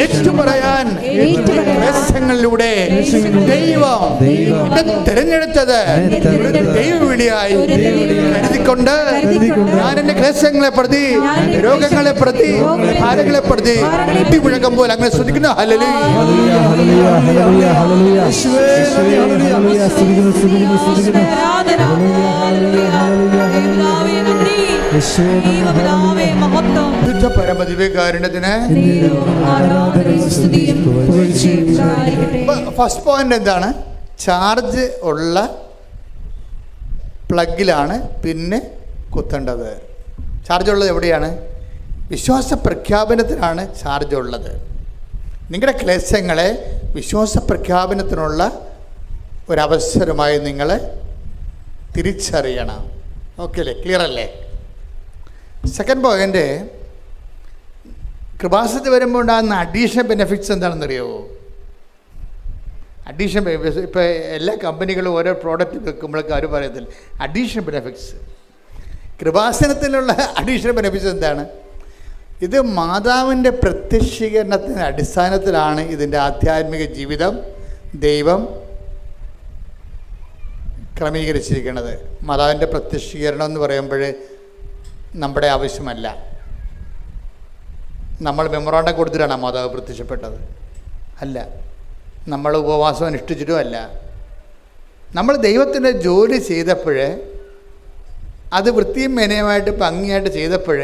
ഏറ്റുപറയാൻ ക്ലേശങ്ങളിലൂടെ ദൈവം തിരഞ്ഞെടുത്തത് ദൈവവിളിയായി കരുതിക്കൊണ്ട് ഞാൻ എന്റെ ക്ലേശങ്ങളെ പ്രതി, രോഗങ്ങളെ പ്രതി, ഭാരങ്ങളെ പ്രതി മുഴക്കം പോലെ അങ്ങനെ ശ്രദ്ധിക്കുന്നു. പരമദിവ്യകാരുണ്യത്തിന് ഫസ്റ്റ് പോയിന്റ് എന്താണ്? ചാർജ് ഉള്ള പ്ലഗിലാണ് പിന്നെ കുത്തേണ്ടത്. ചാർജുള്ളത് എവിടെയാണ്? വിശ്വാസ പ്രഖ്യാപനത്തിനാണ് ചാർജുള്ളത്. നിങ്ങളുടെ ക്ലേശങ്ങളെ വിശ്വാസ പ്രഖ്യാപനത്തിനുള്ള ഒരവസരമായി നിങ്ങൾ തിരിച്ചറിയണം. ഓക്കെ അല്ലേ? ക്ലിയർ അല്ലേ? സെക്കൻഡ് പോയിൻ്റ്, കൃപാസനത്തിൽ വരുമ്പോൾ ഉണ്ടാകുന്ന അഡീഷണൽ ബെനിഫിറ്റ്സ് എന്താണെന്നറിയാമോ? അഡീഷണൽ ബെനിഫിറ്റ്സ് ഇപ്പോൾ എല്ലാ കമ്പനികളും ഓരോ പ്രോഡക്റ്റ് വെക്കുമ്പോഴൊക്കെ അവർ പറയത്തില്ല അഡീഷണൽ ബെനിഫിറ്റ്സ്. കൃപാസനത്തിലുള്ള അഡീഷണൽ ബെനിഫിറ്റ്സ് എന്താണ്? ഇത് മാതാവിൻ്റെ പ്രത്യക്ഷീകരണത്തിൻ്റെ അടിസ്ഥാനത്തിലാണ് ഇതിൻ്റെ ആധ്യാത്മിക ജീവിതം ദൈവം ക്രമീകരിച്ചിരിക്കുന്നത്. മാതാവിൻ്റെ പ്രത്യക്ഷീകരണം എന്ന് പറയുമ്പോൾ നമ്മുടെ ആവശ്യമല്ല. നമ്മൾ മെമ്മോറാണ്ടം കൊടുത്തിട്ടാണ് മാതാവ് പ്രത്യക്ഷപ്പെട്ടത് അല്ല. നമ്മൾ ഉപവാസം അനുഷ്ഠിച്ചിട്ടും അല്ല. നമ്മൾ ദൈവത്തിൻ്റെ ജോലി ചെയ്തപ്പോൾ, അത് വൃത്തിയും മെനയുമായിട്ട് ഭംഗിയായിട്ട് ചെയ്തപ്പോൾ,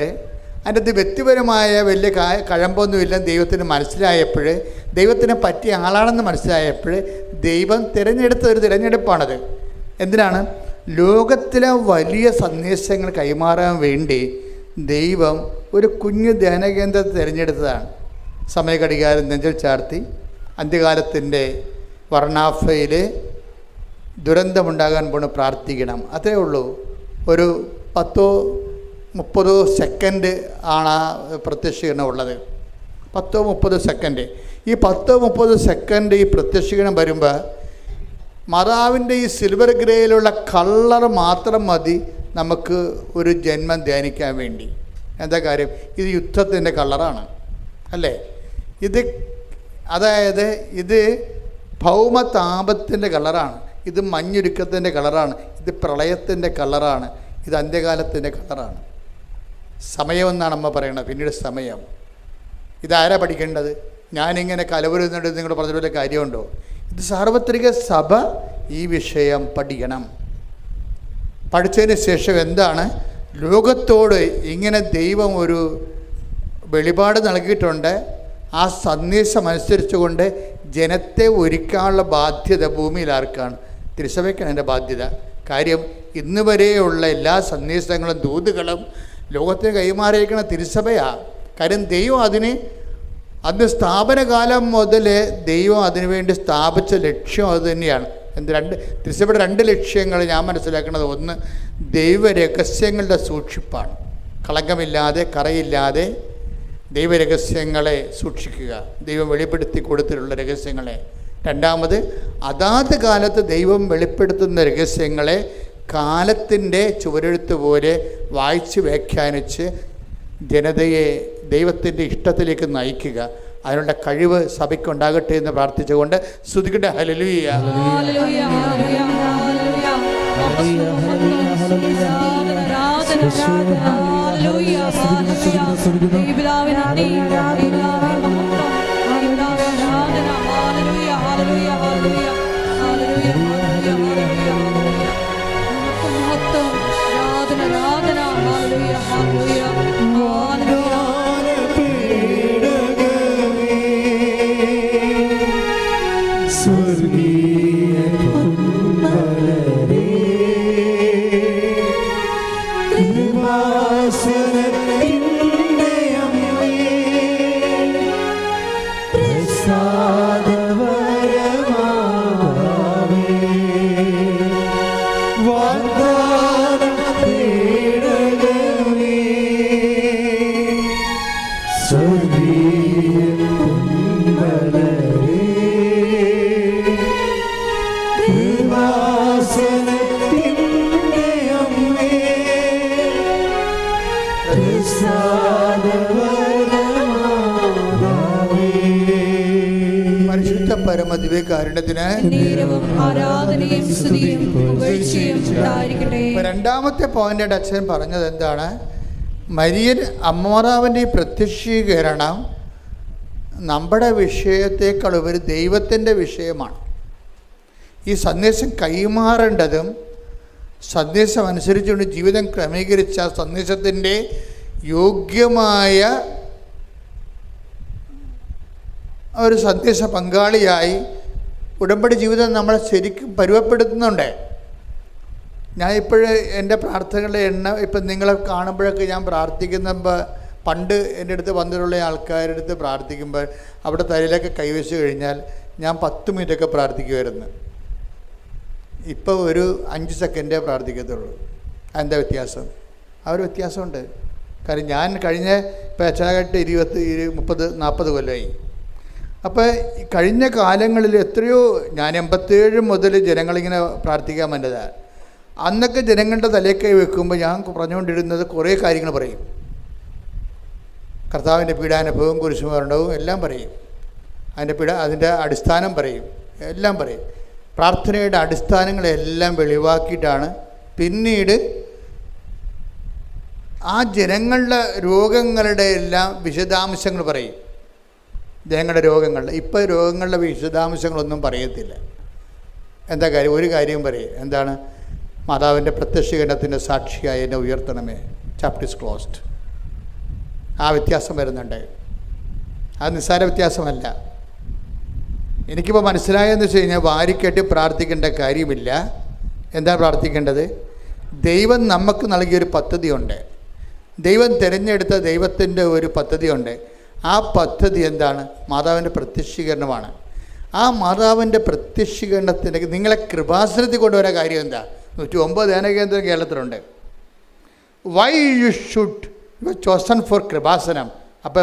അതിൻ്റെ അത് വ്യക്തിപരമായ വലിയ കഴമ്പൊന്നുമില്ല ദൈവത്തിന് മനസ്സിലായപ്പോൾ, ദൈവത്തിന് പറ്റിയ ആളാണെന്ന് മനസ്സിലായപ്പോൾ ദൈവം തിരഞ്ഞെടുത്ത ഒരു തിരഞ്ഞെടുപ്പാണത്. എന്തിനാണ്? ലോകത്തിലെ വലിയ സന്ദേശങ്ങൾ കൈമാറാൻ വേണ്ടി ദൈവം ഒരു കുഞ്ഞു ധ്യാനകേന്ദ്രത്തെ തിരഞ്ഞെടുത്തതാണ്. സമയഘടികാരം നെഞ്ചിൽ ചാർത്തി അന്ത്യകാലത്തിൻ്റെ വർണ്ണാഫയിൽ ദുരന്തമുണ്ടാകാൻ പോണ് പ്രാർത്ഥിക്കണം. അത്രേ ഉള്ളൂ. ഒരു 10-30 സെക്കൻഡ് ആണ് ആ പ്രത്യക്ഷീകരണം ഉള്ളത്. 10-30 സെക്കൻഡ്. ഈ 10-30 സെക്കൻഡ് ഈ പ്രത്യക്ഷീകരണം വരുമ്പോൾ മാതാവിൻ്റെ ഈ സിൽവർ ഗ്രേയിലുള്ള കളർ മാത്രം മതി നമുക്ക് ഒരു ജന്മം ധ്യാനിക്കാൻ വേണ്ടി. എന്താ കാര്യം? ഇത് യുദ്ധത്തിൻ്റെ കളറാണ് അല്ലേ? അതായത് ഇത് ഭൗമതാപത്തിൻ്റെ കളറാണ്, ഇത് മഞ്ഞുരുക്കത്തിൻ്റെ കളറാണ്, ഇത് പ്രളയത്തിൻ്റെ കളറാണ്, ഇത് അന്ത്യകാലത്തിൻ്റെ കളറാണ്. സമയമെന്നാണ് അമ്മ പറയണത്. പിന്നീട് സമയം. ഇതാരാ പഠിക്കേണ്ടത്? ഞാനിങ്ങനെ കലവരുന്നുണ്ട് നിങ്ങൾ പറഞ്ഞ പോലെ കാര്യമുണ്ടോ? ഇത് സാർവത്രിക സഭ ഈ വിഷയം പഠിക്കണം. പഠിച്ചതിന് ശേഷം എന്താണ് ലോകത്തോട് ഇങ്ങനെ ദൈവം ഒരു വെളിപാട് നൽകിയിട്ടുണ്ട്. ആ സന്ദേശം അനുസരിച്ചുകൊണ്ട് ജനത്തെ ഒരുക്കാനുള്ള ബാധ്യത ഭൂമിയിൽ ആർക്കാണ്? തിരുസഭയ്ക്കാണ് എൻ്റെ ബാധ്യത. കാര്യം ഇന്ന് വരെയുള്ള എല്ലാ സന്ദേശങ്ങളും ദൂതുകളും ലോകത്തിന് കൈമാറിയിരിക്കുന്ന തിരുസഭയാണ്. കാര്യം ദൈവം അന്ന് സ്ഥാപനകാലം മുതൽ ദൈവം അതിനുവേണ്ടി സ്ഥാപിച്ച ലക്ഷ്യം അത് തന്നെയാണ്. തിരുസഭയുടെ 2 ലക്ഷ്യങ്ങൾ ഞാൻ മനസ്സിലാക്കുന്നത്. ഒന്ന്, ദൈവരഹസ്യങ്ങളുടെ സൂക്ഷിപ്പാണ്. കളങ്കമില്ലാതെ കറയില്ലാതെ ദൈവരഹസ്യങ്ങളെ സൂക്ഷിക്കുക, ദൈവം വെളിപ്പെടുത്തി കൊടുത്തിട്ടുള്ള രഹസ്യങ്ങളെ. രണ്ടാമത്, അതാത് കാലത്ത് ദൈവം വെളിപ്പെടുത്തുന്ന രഹസ്യങ്ങളെ കാലത്തിൻ്റെ ചുവരെഴുത്ത് പോലെ വായിച്ച് വ്യാഖ്യാനിച്ച് ജനതയെ ദൈവത്തിൻ്റെ ഇഷ്ടത്തിലേക്ക് നയിക്കുക. അതിനുള്ള കഴിവ് സഭയ്ക്കുണ്ടാകട്ടെ എന്ന് പ്രാർത്ഥിച്ചുകൊണ്ട് സ്തുതിക്കട്ടെ. ഹല്ലേലൂയ. രണ്ടാമത്തെ പോയിന്റ് അച്ഛൻ പറഞ്ഞത് എന്താണ്? മരിയൻ അമ്മമാതാവിൻ്റെ ഈ പ്രത്യക്ഷീകരണം നമ്മുടെ വിഷയത്തേക്കാൾ ഉപരി ദൈവത്തിൻ്റെ വിഷയമാണ്. ഈ സന്ദേശം കൈമാറേണ്ടതും സന്ദേശം അനുസരിച്ചുകൊണ്ട് ജീവിതം ക്രമീകരിച്ച സന്ദേശത്തിൻ്റെ യോഗ്യമായ ഒരു സന്ദേശ പങ്കാളിയായി ഉടമ്പടി ജീവിതം നമ്മളെ ശരിക്കും പരുവപ്പെടുത്തുന്നുണ്ട്. ഞാൻ ഇപ്പോഴ് എൻ്റെ പ്രാർത്ഥനകളുടെ ഇപ്പം നിങ്ങളെ കാണുമ്പോഴൊക്കെ ഞാൻ പ്രാർത്ഥിക്കുമ്പോൾ പണ്ട് എൻ്റെ അടുത്ത് വന്നിട്ടുള്ള ആൾക്കാരുടെ അടുത്ത് പ്രാർത്ഥിക്കുമ്പോൾ അവിടെ തലയിലൊക്കെ കൈവച്ച് കഴിഞ്ഞാൽ ഞാൻ 10 മിനിറ്റൊക്കെ പ്രാർത്ഥിക്കുമായിരുന്നു. ഇപ്പോൾ ഒരു 5 സെക്കൻഡേ പ്രാർത്ഥിക്കത്തുള്ളൂ. എന്താ വ്യത്യാസം? ആ ഒരു വ്യത്യാസമുണ്ട്. കാര്യം ഞാൻ കഴിഞ്ഞ ഇപ്പോൾ അച്ഛനായിട്ട് 30-40 കൊല്ലമായി. അപ്പോൾ കഴിഞ്ഞ കാലങ്ങളിൽ എത്രയോ, ഞാൻ 87 മുതൽ ജനങ്ങളിങ്ങനെ പ്രാർത്ഥിക്കാൻ വന്നതാണ്. അന്നൊക്കെ ജനങ്ങളുടെ തലേക്കൈ വെക്കുമ്പോൾ ഞാൻ പറഞ്ഞുകൊണ്ടിരുന്നത് കുറേ കാര്യങ്ങൾ പറയും. കർത്താവിൻ്റെ പീഡാനുഭവവും കുരിശുമരണവും എല്ലാം പറയും. അതിൻ്റെ അടിസ്ഥാനം പറയും, എല്ലാം പറയും. പ്രാർത്ഥനയുടെ അടിസ്ഥാനങ്ങളെല്ലാം വെളിവാക്കിയിട്ടാണ് പിന്നീട് ആ ജനങ്ങളുടെ രോഗങ്ങളുടെ എല്ലാം വിശദാംശങ്ങൾ പറയും. ജനങ്ങളുടെ രോഗങ്ങളുടെ, ഇപ്പോൾ രോഗങ്ങളുടെ വിശദാംശങ്ങളൊന്നും പറയത്തില്ല. എന്താ കാര്യം? ഒരു കാര്യം പറയും. എന്താണ്? മാതാവിൻ്റെ പ്രത്യക്ഷീകരണത്തിൻ്റെ സാക്ഷിയായി എന്നെ ഉയർത്തണമേ, ചാപ്റ്റർ ഈസ് ക്ലോസ്ഡ്. ആ വ്യത്യാസം വരുന്നുണ്ട്. അത് നിസ്സാര വ്യത്യാസമല്ല. എനിക്കിപ്പോൾ മനസ്സിലായെന്ന് വെച്ച് കഴിഞ്ഞാൽ വാരിക്കെട്ടി പ്രാർത്ഥിക്കേണ്ട കാര്യമില്ല. എന്താ പ്രാർത്ഥിക്കേണ്ടത്? ദൈവം നമുക്ക് നൽകിയൊരു പദ്ധതിയുണ്ട്. ദൈവം തിരഞ്ഞെടുത്ത ദൈവത്തിൻ്റെ ഒരു പദ്ധതിയുണ്ട്. ആ പദ്ധതി എന്താണ്? മാതാവിൻ്റെ പ്രത്യക്ഷീകരണമാണ്. ആ മാതാവിൻ്റെ പ്രത്യക്ഷീകരണത്തിൻ്റെ നിങ്ങളെ കൃപാസനത്തിൽ കൊണ്ടുവരാൻ കാര്യം എന്താ? 109 ധ്യാനകേന്ദ്രം കേരളത്തിലുണ്ട്. Why you should you chosen for Kripasanam. അപ്പോൾ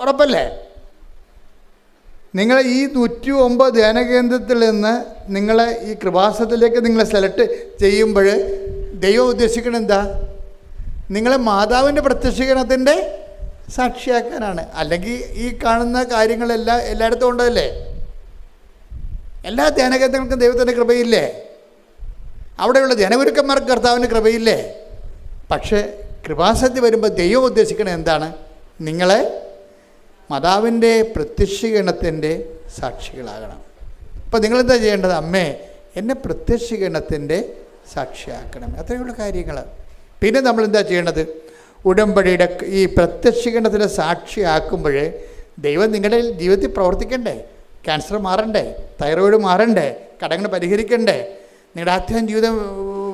ഉറപ്പല്ലേ? നിങ്ങൾ ഈ 109 ധ്യാനകേന്ദ്രത്തിൽ നിന്ന് നിങ്ങളെ ഈ കൃപാസനത്തിലേക്ക് നിങ്ങളെ സെലക്ട് ചെയ്യുമ്പോൾ ദൈവം ഉദ്ദേശിക്കുന്നത് എന്താ? നിങ്ങളെ മാതാവിൻ്റെ പ്രത്യക്ഷീകരണത്തിൻ്റെ സാക്ഷിയാക്കാനാണ്. അല്ലെങ്കിൽ ഈ കാണുന്ന കാര്യങ്ങളെല്ലാം എല്ലായിടത്തും ഉണ്ടല്ലേ? എല്ലാ ധ്യാനകേന്ദ്രങ്ങൾക്കും ദൈവത്തിൻ്റെ കൃപയില്ലേ? അവിടെയുള്ള ധ്യാനഗുരുക്കന്മാർക്ക് കർത്താവിൻ്റെ കൃപയില്ലേ? പക്ഷേ കൃപാസനത്തിൽ വരുമ്പോൾ ദൈവം ഉദ്ദേശിക്കുന്നത് എന്താണ്? നിങ്ങളെ മാതാവിൻ്റെ പ്രത്യക്ഷീകരണത്തിൻ്റെ സാക്ഷികളാകണം. അപ്പോൾ നിങ്ങളെന്താ ചെയ്യേണ്ടത്? അമ്മേ, എന്നെ പ്രത്യക്ഷീകരണത്തിൻ്റെ സാക്ഷിയാക്കണം. അത്രയുള്ള കാര്യങ്ങൾ. പിന്നെ നമ്മളെന്താ ചെയ്യേണ്ടത്? ഉടമ്പടിയുടെ ഈ പ്രത്യക്ഷീകരണത്തിൻ്റെ സാക്ഷിയാക്കുമ്പോൾ ദൈവം നിങ്ങളുടെ ജീവിതത്തിൽ പ്രവർത്തിക്കണ്ടേ? ക്യാൻസർ മാറണ്ടേ? തൈറോയിഡ് മാറണ്ടേ? കടങ്ങൾ പരിഹരിക്കണ്ടേ? നിങ്ങളുടെ ആധ്യാത്മിക ജീവിതം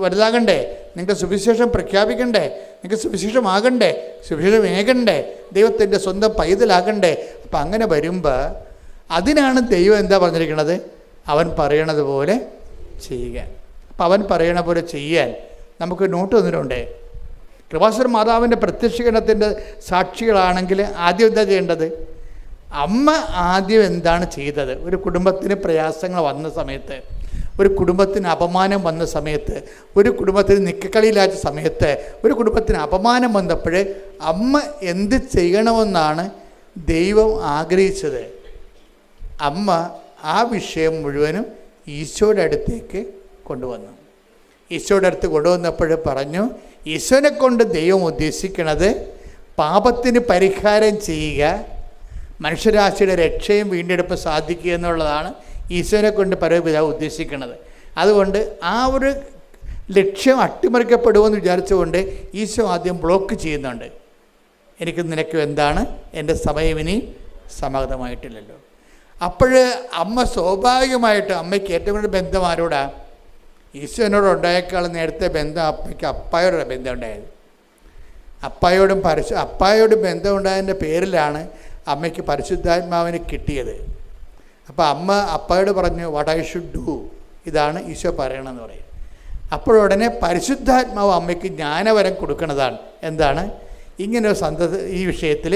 വലുതാകണ്ടേ? നിങ്ങൾക്ക് സുവിശേഷം പ്രഖ്യാപിക്കണ്ടേ? നിങ്ങൾക്ക് സുവിശേഷമാകണ്ടേ? സുവിശേഷം ഏകണ്ടേ? ദൈവത്തിൻ്റെ സ്വന്തം പൈതലാകണ്ടേ? അപ്പം അങ്ങനെ വരുമ്പോൾ അതിനാണ് ദൈവം എന്താ പറഞ്ഞിരിക്കുന്നത്? അവൻ പറയണത് പോലെ ചെയ്യുക. അപ്പം അവൻ പറയണ പോലെ ചെയ്യാൻ നമുക്ക് നോട്ട് തന്നിട്ടുണ്ട്. കൃപാസന മാതാവിൻ്റെ പ്രത്യക്ഷീകരണത്തിൻ്റെ സാക്ഷികളാണെങ്കിൽ ആദ്യം എന്താ ചെയ്യേണ്ടത്? അമ്മ ആദ്യം എന്താണ് ചെയ്തത്? ഒരു കുടുംബത്തിന് പ്രയാസങ്ങൾ വന്ന സമയത്ത്, ഒരു കുടുംബത്തിന് അപമാനം വന്ന സമയത്ത്, ഒരു കുടുംബത്തിന് നിക്കക്കളിയില്ലാത്ത സമയത്ത്, ഒരു കുടുംബത്തിന് അപമാനം വന്നപ്പോൾ അമ്മ എന്ത് ചെയ്യണമെന്നാണ് ദൈവം ആഗ്രഹിച്ചത്? അമ്മ ആ വിഷയം മുഴുവനും ഈശോയുടെ അടുത്തേക്ക് കൊണ്ടുവന്നു. ഈശോയുടെ അടുത്ത് കൊണ്ടുവന്നപ്പോൾ പറഞ്ഞു, ഈശോനെ കൊണ്ട് ദൈവം ഉദ്ദേശിക്കുന്നത് പാപത്തിന് പരിഹാരം ചെയ്യുക, മനുഷ്യരാശിയുടെ രക്ഷയും വീണ്ടെടുപ്പ് സാധിക്കുക എന്നുള്ളതാണ് ഈശോനെ കൊണ്ട് പരമപിതാവ് ഉദ്ദേശിക്കുന്നത്. അതുകൊണ്ട് ആ ഒരു ലക്ഷ്യം അട്ടിമറിക്കപ്പെടുമെന്ന് വിചാരിച്ചുകൊണ്ട് ഈശോ ആദ്യം ബ്ലോക്ക് ചെയ്യുന്നുണ്ട്. എനിക്ക് നിനക്ക് എന്താണ്? എൻ്റെ സമയം ഇനി സമാഗതമായിട്ടില്ലല്ലോ. അപ്പോൾ അമ്മ സ്വാഭാവികമായിട്ട് അമ്മയ്ക്ക് ഏറ്റവും കൂടുതൽ ബന്ധം ആരോടാ? ഈശോനോട് ഉണ്ടായേക്കാൾ നേരത്തെ ബന്ധം അപ്പയ്ക്ക് അപ്പായോടുള്ള ബന്ധം ഉണ്ടായത്. അപ്പായോട് ബന്ധം ഉണ്ടായതിൻ്റെ പേരിലാണ് അമ്മയ്ക്ക് പരിശുദ്ധാത്മാവിനെ കിട്ടിയത്. അപ്പോൾ അമ്മ അപ്പായോട് പറഞ്ഞു, വാട്ട് ഐ ഷുഡ് ഡു, ഇതാണ് ഈശോ പറയണമെന്ന് പറയും. അപ്പോഴുടനെ പരിശുദ്ധാത്മാവ് അമ്മയ്ക്ക് ജ്ഞാനവരം കൊടുക്കുന്നതാണ്. എന്താണ്? ഇങ്ങനൊരു ഈ വിഷയത്തിൽ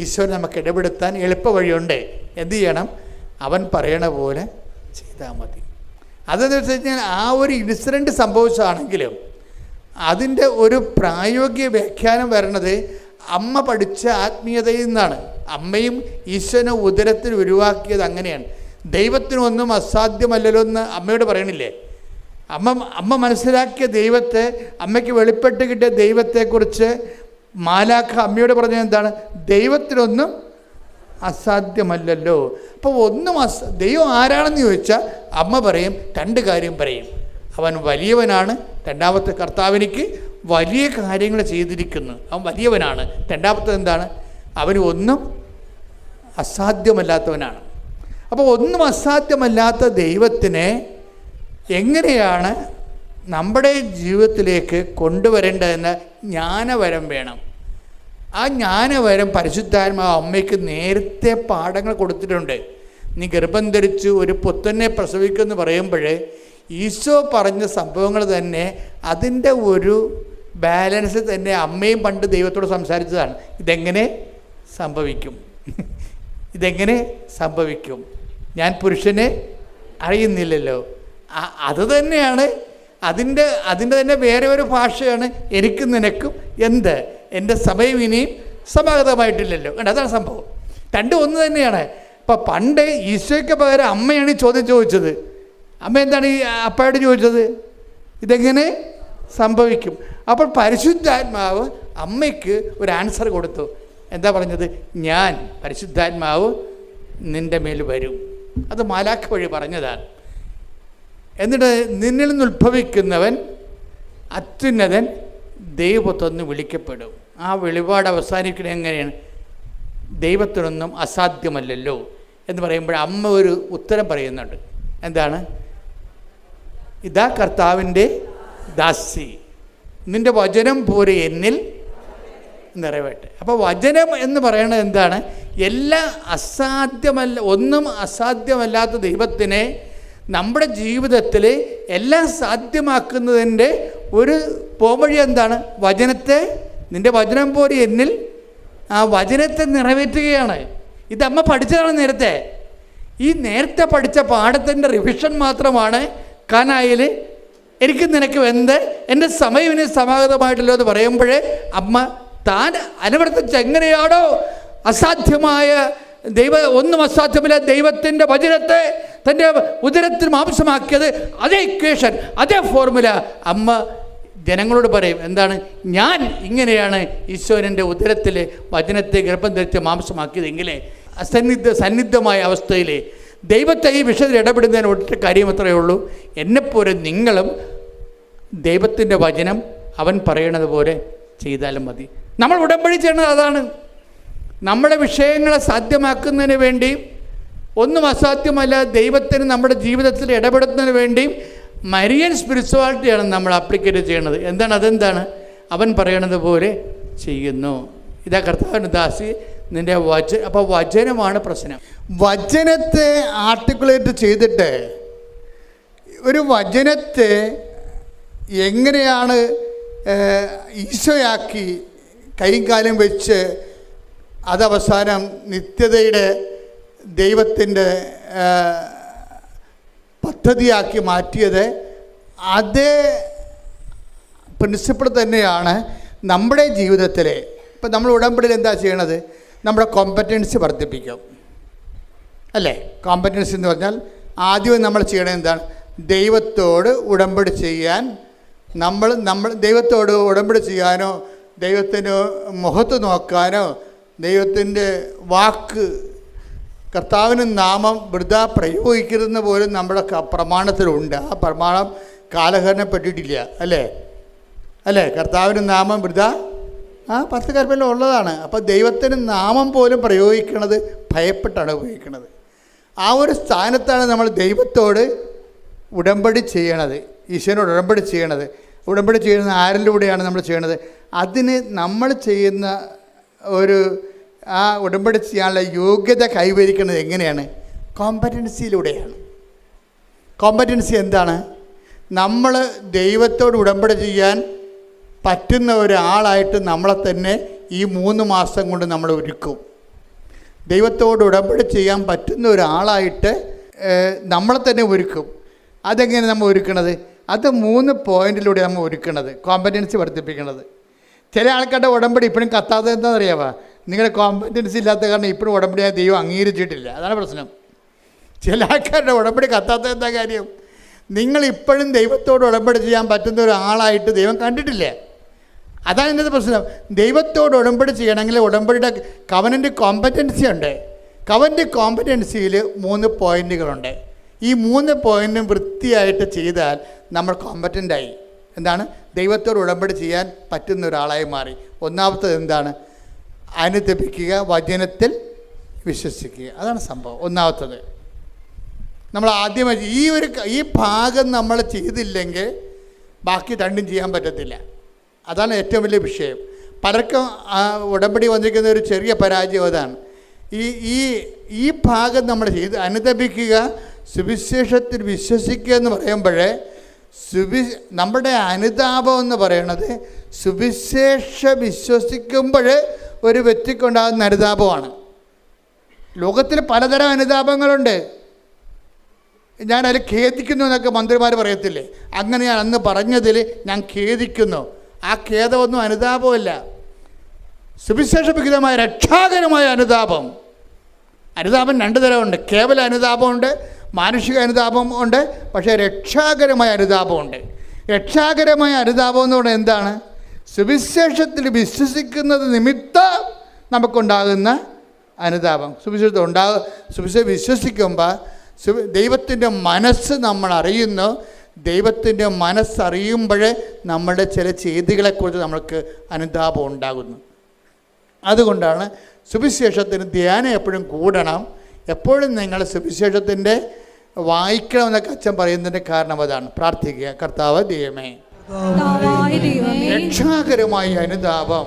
ഈശോ നമുക്ക് ഇടപെടുത്താൻ എളുപ്പ വഴിയുണ്ട്. എന്ത് ചെയ്യണം? അവൻ പറയണ പോലെ ചെയ്താൽ മതി. അതെന്ന് വെച്ച് കഴിഞ്ഞാൽ ആ ഒരു ഇൻസിഡൻറ്റ് സംഭവിച്ചതാണെങ്കിലും അതിൻ്റെ ഒരു പ്രായോഗിക വ്യാഖ്യാനം വരണത് അമ്മ പഠിച്ച ആത്മീയതയിൽ നിന്നാണ്. അമ്മയും ഈശോനെ ഉദരത്തിൽ ഉരുവാക്കിയത് അങ്ങനെയാണ്. ദൈവത്തിനൊന്നും അസാധ്യമല്ലല്ലോ എന്ന് അമ്മയോട് പറയണില്ലേ? അമ്മ മനസ്സിലാക്കിയ ദൈവത്തെ, അമ്മയ്ക്ക് വെളിപ്പെട്ട് കിട്ടിയ ദൈവത്തെക്കുറിച്ച് മാലാഖ അമ്മയോട് പറഞ്ഞത് എന്താണ്? ദൈവത്തിനൊന്നും അസാധ്യമല്ലല്ലോ. അപ്പോൾ ദൈവം ആരാണെന്ന് ചോദിച്ചാൽ അമ്മ പറയും, 2 കാര്യം പറയും. അവൻ വലിയവനാണ്. രണ്ടാമത്തെ, കർത്താവിനിക്ക് വലിയ കാര്യങ്ങൾ ചെയ്തിരിക്കുന്നു, അവൻ വലിയവനാണ്. രണ്ടാമത്തെ എന്താണ്? അവന് ഒന്നും അസാധ്യമല്ലാത്തവനാണ്. അപ്പോൾ ഒന്നും അസാധ്യമല്ലാത്ത ദൈവത്തിനെ എങ്ങനെയാണ് നമ്മുടെ ജീവിതത്തിലേക്ക് കൊണ്ടുവരേണ്ടതെന്ന് ജ്ഞാനവരം വേണം. ആ ജ്ഞാനവരം പരിശുദ്ധാത്മാവ് അമ്മയ്ക്ക് നേരത്തെ പാഠങ്ങൾ കൊടുത്തിട്ടുണ്ട്. നീ ഗർഭം ധരിച്ചു ഒരു പുത്രനെ പ്രസവിക്കുമെന്ന് പറയുമ്പോൾ ഈശോ പറഞ്ഞ സംഭവങ്ങൾ തന്നെ അതിൻ്റെ ഒരു ബാലൻസ് തന്നെ അമ്മയും പണ്ട് ദൈവത്തോട് സംസാരിച്ചതാണ്. ഇതെങ്ങനെ സംഭവിക്കും, ഇതെങ്ങനെ സംഭവിക്കും, ഞാൻ പുരുഷനെ അറിയുന്നില്ലല്ലോ. അത് തന്നെയാണ് അതിൻ്റെ തന്നെ വേറെ ഒരു ഭാഷയാണ് എനിക്കും നിനക്കും എന്ത്, എൻ്റെ സമയം ഇനിയും സമാഗതമായിട്ടില്ലല്ലോ. അതാണ് സംഭവം. രണ്ടും ഒന്ന് തന്നെയാണ്. ഇപ്പം പണ്ട് ഈശോയ്ക്ക് പകരം അമ്മയാണ് ഈ ചോദ്യം ചോദിച്ചത്. അമ്മ എന്താണ് ഈ അപ്പയോട് ചോദിച്ചത്? ഇതെങ്ങനെ സംഭവിക്കും. അപ്പോൾ പരിശുദ്ധാത്മാവ് അമ്മയ്ക്ക് ഒരു ആൻസർ കൊടുത്തു. എന്താ പറഞ്ഞത്? ഞാൻ പരിശുദ്ധാത്മാവ് നിൻ്റെ മേൽ വരും. അത് മാലാഖ വഴി പറഞ്ഞതാണ്. എന്നിട്ട് നിന്നിൽ നിന്ന് ഉത്ഭവിക്കുന്നവൻ അത്യുന്നതൻ ദൈവത്തൊന്ന് വിളിക്കപ്പെടും. ആ വെളിപാട് അവസാനിക്കുന്നത് എങ്ങനെയാണ്? ദൈവത്തിനൊന്നും അസാധ്യമല്ലല്ലോ എന്ന് പറയുമ്പോൾ അമ്മ ഒരു ഉത്തരം പറയുന്നുണ്ട്. എന്താണ്? ഇതാ കർത്താവിൻ്റെ ദാസി, നിൻ്റെ വചനം പോലെ എന്നിൽ നിറവേട്ടെ. അപ്പോൾ വചനം എന്ന് പറയുന്നത് എന്താണ്? എല്ലാ ഒന്നും അസാധ്യമല്ലാത്ത ദൈവത്തിനെ നമ്മുടെ ജീവിതത്തിൽ എല്ലാം സാധ്യമാക്കുന്നതിൻ്റെ ഒരു പോംവഴി എന്താണ്? വചനത്തെ, നിൻ്റെ വചനം പോലെ എന്നിൽ, ആ വചനത്തെ നിറവേറ്റുകയാണ്. ഇതമ്മ പഠിച്ചതാണ് നേരത്തെ. ഈ നേരത്തെ പഠിച്ച പാഠത്തിൻ്റെ റിവിഷൻ മാത്രമാണ് കാനായിൽ എനിക്ക് നിനക്ക് എന്ത്, എൻ്റെ സമയം ഇനി സമാഗതമായിട്ടല്ലോ എന്ന് പറയുമ്പോഴേ അമ്മ താൻ അനുവർത്തിച്ച് എങ്ങനെയാണോ അസാധ്യമായ ഒന്നും അസാധ്യമല്ല ദൈവത്തിൻ്റെ വചനത്തെ തൻ്റെ ഉദരത്തിൽ മാംസമാക്കിയത്, അതേ ഇക്വേഷൻ, അതേ ഫോർമുല അമ്മ ജനങ്ങളോട് പറയും. എന്താണ്? ഞാൻ ഇങ്ങനെയാണ് ഈശോൻ്റെ ഉദരത്തിൽ വചനത്തെ ഗർഭം ധരിച്ച് മാംസമാക്കിയതെങ്കിലേ സന്നിഗ്ധമായ അവസ്ഥയിൽ ദൈവത്തെ ഈ വിഷയത്തിൽ ഇടപെടുന്നതിന് ഒറ്റ കാര്യം അത്രയേ ഉള്ളൂ. എന്നെപ്പോലെ നിങ്ങളും ദൈവത്തിൻ്റെ വചനം അവൻ പറയണത് പോലെ ചെയ്താലും മതി. നമ്മൾ ഉടമ്പടി ചെയ്യണത് അതാണ്. നമ്മുടെ വിഷയങ്ങളെ സാധ്യമാക്കുന്നതിന് വേണ്ടിയും ഒന്നും അസാധ്യമല്ല ദൈവത്തിന് നമ്മുടെ ജീവിതത്തിൽ ഇടപെടുന്നതിന് വേണ്ടിയും മരിയൻ സ്പിരിച്വാലിറ്റിയാണ് നമ്മൾ അപ്ലിക്കേറ്റ് ചെയ്യണത്. അതെന്താണ്? അവൻ പറയണത് പോലെ ചെയ്യുന്നു. ഇതാ കർത്താവിൻ്റെ ദാസി നിൻ്റെ അപ്പോൾ വചനമാണ് പ്രശ്നം. വചനത്തെ ആർട്ടിക്കുലേറ്റ് ചെയ്തിട്ട് ഒരു വചനത്തെ എങ്ങനെയാണ് ഈശോയാക്കി കൈയും കാലും വെച്ച് അതവസാനം നിത്യതയുടെ ദൈവത്തിൻ്റെ പദ്ധതിയാക്കി മാറ്റിയത്, അതേ പ്രിൻസിപ്പിൾ തന്നെയാണ് നമ്മുടെ ജീവിതത്തിലെ. ഇപ്പം നമ്മൾ ഉടമ്പടിയിൽ എന്താ ചെയ്യണത്? നമ്മുടെ കോമ്പറ്റൻസി വർദ്ധിപ്പിക്കും, അല്ലേ? കോമ്പറ്റൻസി എന്ന് പറഞ്ഞാൽ ആദ്യം നമ്മൾ ചെയ്യണത് എന്താണ്? ദൈവത്തോട് ഉടമ്പടി ചെയ്യാൻ നമ്മൾ ദൈവത്തോട് ഉടമ്പടി ചെയ്യാനോ ദൈവത്തിന് മുഖത്ത് നോക്കാനോ ദൈവത്തിൻ്റെ വാക്ക് കർത്താവിന് നാമം വൃഥ പ്രയോഗിക്കരുതെന്ന് പോലും നമ്മുടെ പ്രമാണത്തിലുണ്ട്. ആ പ്രമാണം കാലഹരണപ്പെട്ടിട്ടില്ല, അല്ലേ? കർത്താവിന് നാമം വൃഥ 10 കൽപ്പനയിൽ ഉള്ളതാണ്. അപ്പോൾ ദൈവത്തിന് നാമം പോലും പ്രയോഗിക്കുന്നത് ഭയപ്പെട്ടാണ് ഉപയോഗിക്കുന്നത്. ആ ഒരു സ്ഥാനത്താണ് നമ്മൾ ദൈവത്തോട് ഉടമ്പടി ചെയ്യണത്, ഈശോനോട് ഉടമ്പടി ചെയ്യണത്. ഉടമ്പടി ചെയ്യുന്ന ആരിലൂടെയാണ് നമ്മൾ ചെയ്യണത്? അതിന് നമ്മൾ ചെയ്യുന്ന ഒരു ആ ഉടമ്പടി ചെയ്യാനുള്ള യോഗ്യത കൈവരിക്കുന്നത് എങ്ങനെയാണ്? കോമ്പറ്റൻസിയിലൂടെയാണ്. കോമ്പറ്റൻസി എന്താണ്? നമ്മൾ ദൈവത്തോട് ഉടമ്പടി ചെയ്യാൻ പറ്റുന്ന ഒരാളായിട്ട് നമ്മളെ തന്നെ ഈ 3 മാസം കൊണ്ട് നമ്മൾ ഒരുക്കും. ദൈവത്തോട് ഉടമ്പടി ചെയ്യാൻ പറ്റുന്ന ഒരാളായിട്ട് നമ്മളെ തന്നെ ഒരുക്കും. അതെങ്ങനെ നമ്മൾ ഒരുക്കണത്? അത് 3 പോയിന്റിലൂടെ നമ്മൾ ഒരുക്കണത്, കോമ്പറ്റൻസി വർദ്ധിപ്പിക്കണത്. ചില ആൾക്കാരുടെ ഉടമ്പടി ഇപ്പോഴും കത്താതെ എന്താണെന്നറിയാമോ? നിങ്ങളുടെ കോമ്പറ്റൻസി ഇല്ലാത്ത കാരണം ഇപ്പോഴും ഉടമ്പടിയായ ദൈവം അംഗീകരിച്ചിട്ടില്ല. അതാണ് പ്രശ്നം. ചില ആൾക്കാരുടെ ഉടമ്പടി കത്താത്ത എന്താ കാര്യം? നിങ്ങളിപ്പോഴും ദൈവത്തോട് ഉടമ്പടി ചെയ്യാൻ പറ്റുന്ന ഒരാളായിട്ട് ദൈവം കണ്ടിട്ടില്ല. അതാണ് എൻ്റെ പ്രശ്നം. ദൈവത്തോട് ഉടമ്പടി ചെയ്യണമെങ്കിൽ ഉടമ്പടിയുടെ കവനൻ്റ് കോമ്പറ്റൻസി ഉണ്ട്. കവനൻ്റ് കോമ്പറ്റൻസിയിൽ 3 പോയിന്റുകളുണ്ട്. ഈ 3 പോയിന്റും വൃത്തിയായിട്ട് ചെയ്താൽ നമ്മൾ കോമ്പറ്റൻ്റായി. എന്താണ്? ദൈവത്തോട് ഉടമ്പടി ചെയ്യാൻ പറ്റുന്ന ഒരാളായി മാറി. ഒന്നാമത്തത് എന്താണ്? അനുദപിക്കുക, വചനത്തിൽ വിശ്വസിക്കുക. അതാണ് സംഭവം. ഒന്നാമത്തത് നമ്മൾ ആദ്യമായി ഈ ഭാഗം നമ്മൾ ചെയ്തില്ലെങ്കിൽ ബാക്കി രണ്ടും ചെയ്യാൻ പറ്റത്തില്ല. അതാണ് ഏറ്റവും വലിയ വിഷയം. പലർക്കും ഉടമ്പടി വന്നിരിക്കുന്ന ഒരു ചെറിയ പരാജയം അതാണ്. ഈ ഭാഗം നമ്മൾ ചെയ്ത് അനുതപിക്കുക, സുവിശേഷത്തിൽ വിശ്വസിക്കുക എന്ന് പറയുമ്പോഴേ നമ്മുടെ അനുതാപം എന്ന് പറയണത് സുവിശേഷ വിശ്വസിക്കുമ്പോൾ ഒരു വ്യക്തിക്കുണ്ടാകുന്ന അനുതാപമാണ്. ലോകത്തിൽ പലതരം അനുതാപങ്ങളുണ്ട്. ഞാനതിൽ ഖേദിക്കുന്നു എന്നൊക്കെ മന്ത്രിമാർ പറയത്തില്ലേ, അങ്ങനെ ഞാൻ അന്ന് പറഞ്ഞതിൽ ഞാൻ ഖേദിക്കുന്നു. ആ ഖേദമൊന്നും അനുതാപമല്ല. സുവിശേഷവിഹിതമായ രക്ഷാകരമായ അനുതാപം. അനുതാപം രണ്ട് തരമുണ്ട്. കേവല അനുതാപമുണ്ട്, മാനുഷിക അനുതാപം ഉണ്ട്, പക്ഷേ രക്ഷാകരമായ അനുതാപമുണ്ട്. രക്ഷാകരമായ അനുതാപം എന്ന് പറഞ്ഞാൽ എന്താണ്? സുവിശേഷത്തിൽ വിശ്വസിക്കുന്നത് നിമിത്തം നമുക്കുണ്ടാകുന്ന അനുതാപം. സുവിശേഷം വിശ്വസിക്കുമ്പോൾ ദൈവത്തിൻ്റെ മനസ്സ് നമ്മൾ അറിയുന്നു. ദൈവത്തിൻ്റെ മനസ്സറിയുമ്പോൾ നമ്മുടെ ചില ചെയ്തികളെക്കുറിച്ച് നമ്മൾക്ക് അനുതാപം ഉണ്ടാകുന്നു. അതുകൊണ്ടാണ് സുവിശേഷത്തിന് ധ്യാനം എപ്പോഴും കൂടണം. എപ്പോഴും നിങ്ങൾ സുവിശേഷത്തിൻ്റെ വായിക്കണമെന്നൊക്കെ അച്ഛൻ പറയുന്നതിൻ്റെ കാരണം അതാണ്. പ്രാർത്ഥിക്കുക, കർത്താവ് ദൈവമേ, രക്ഷാകരമായ അനുതാപം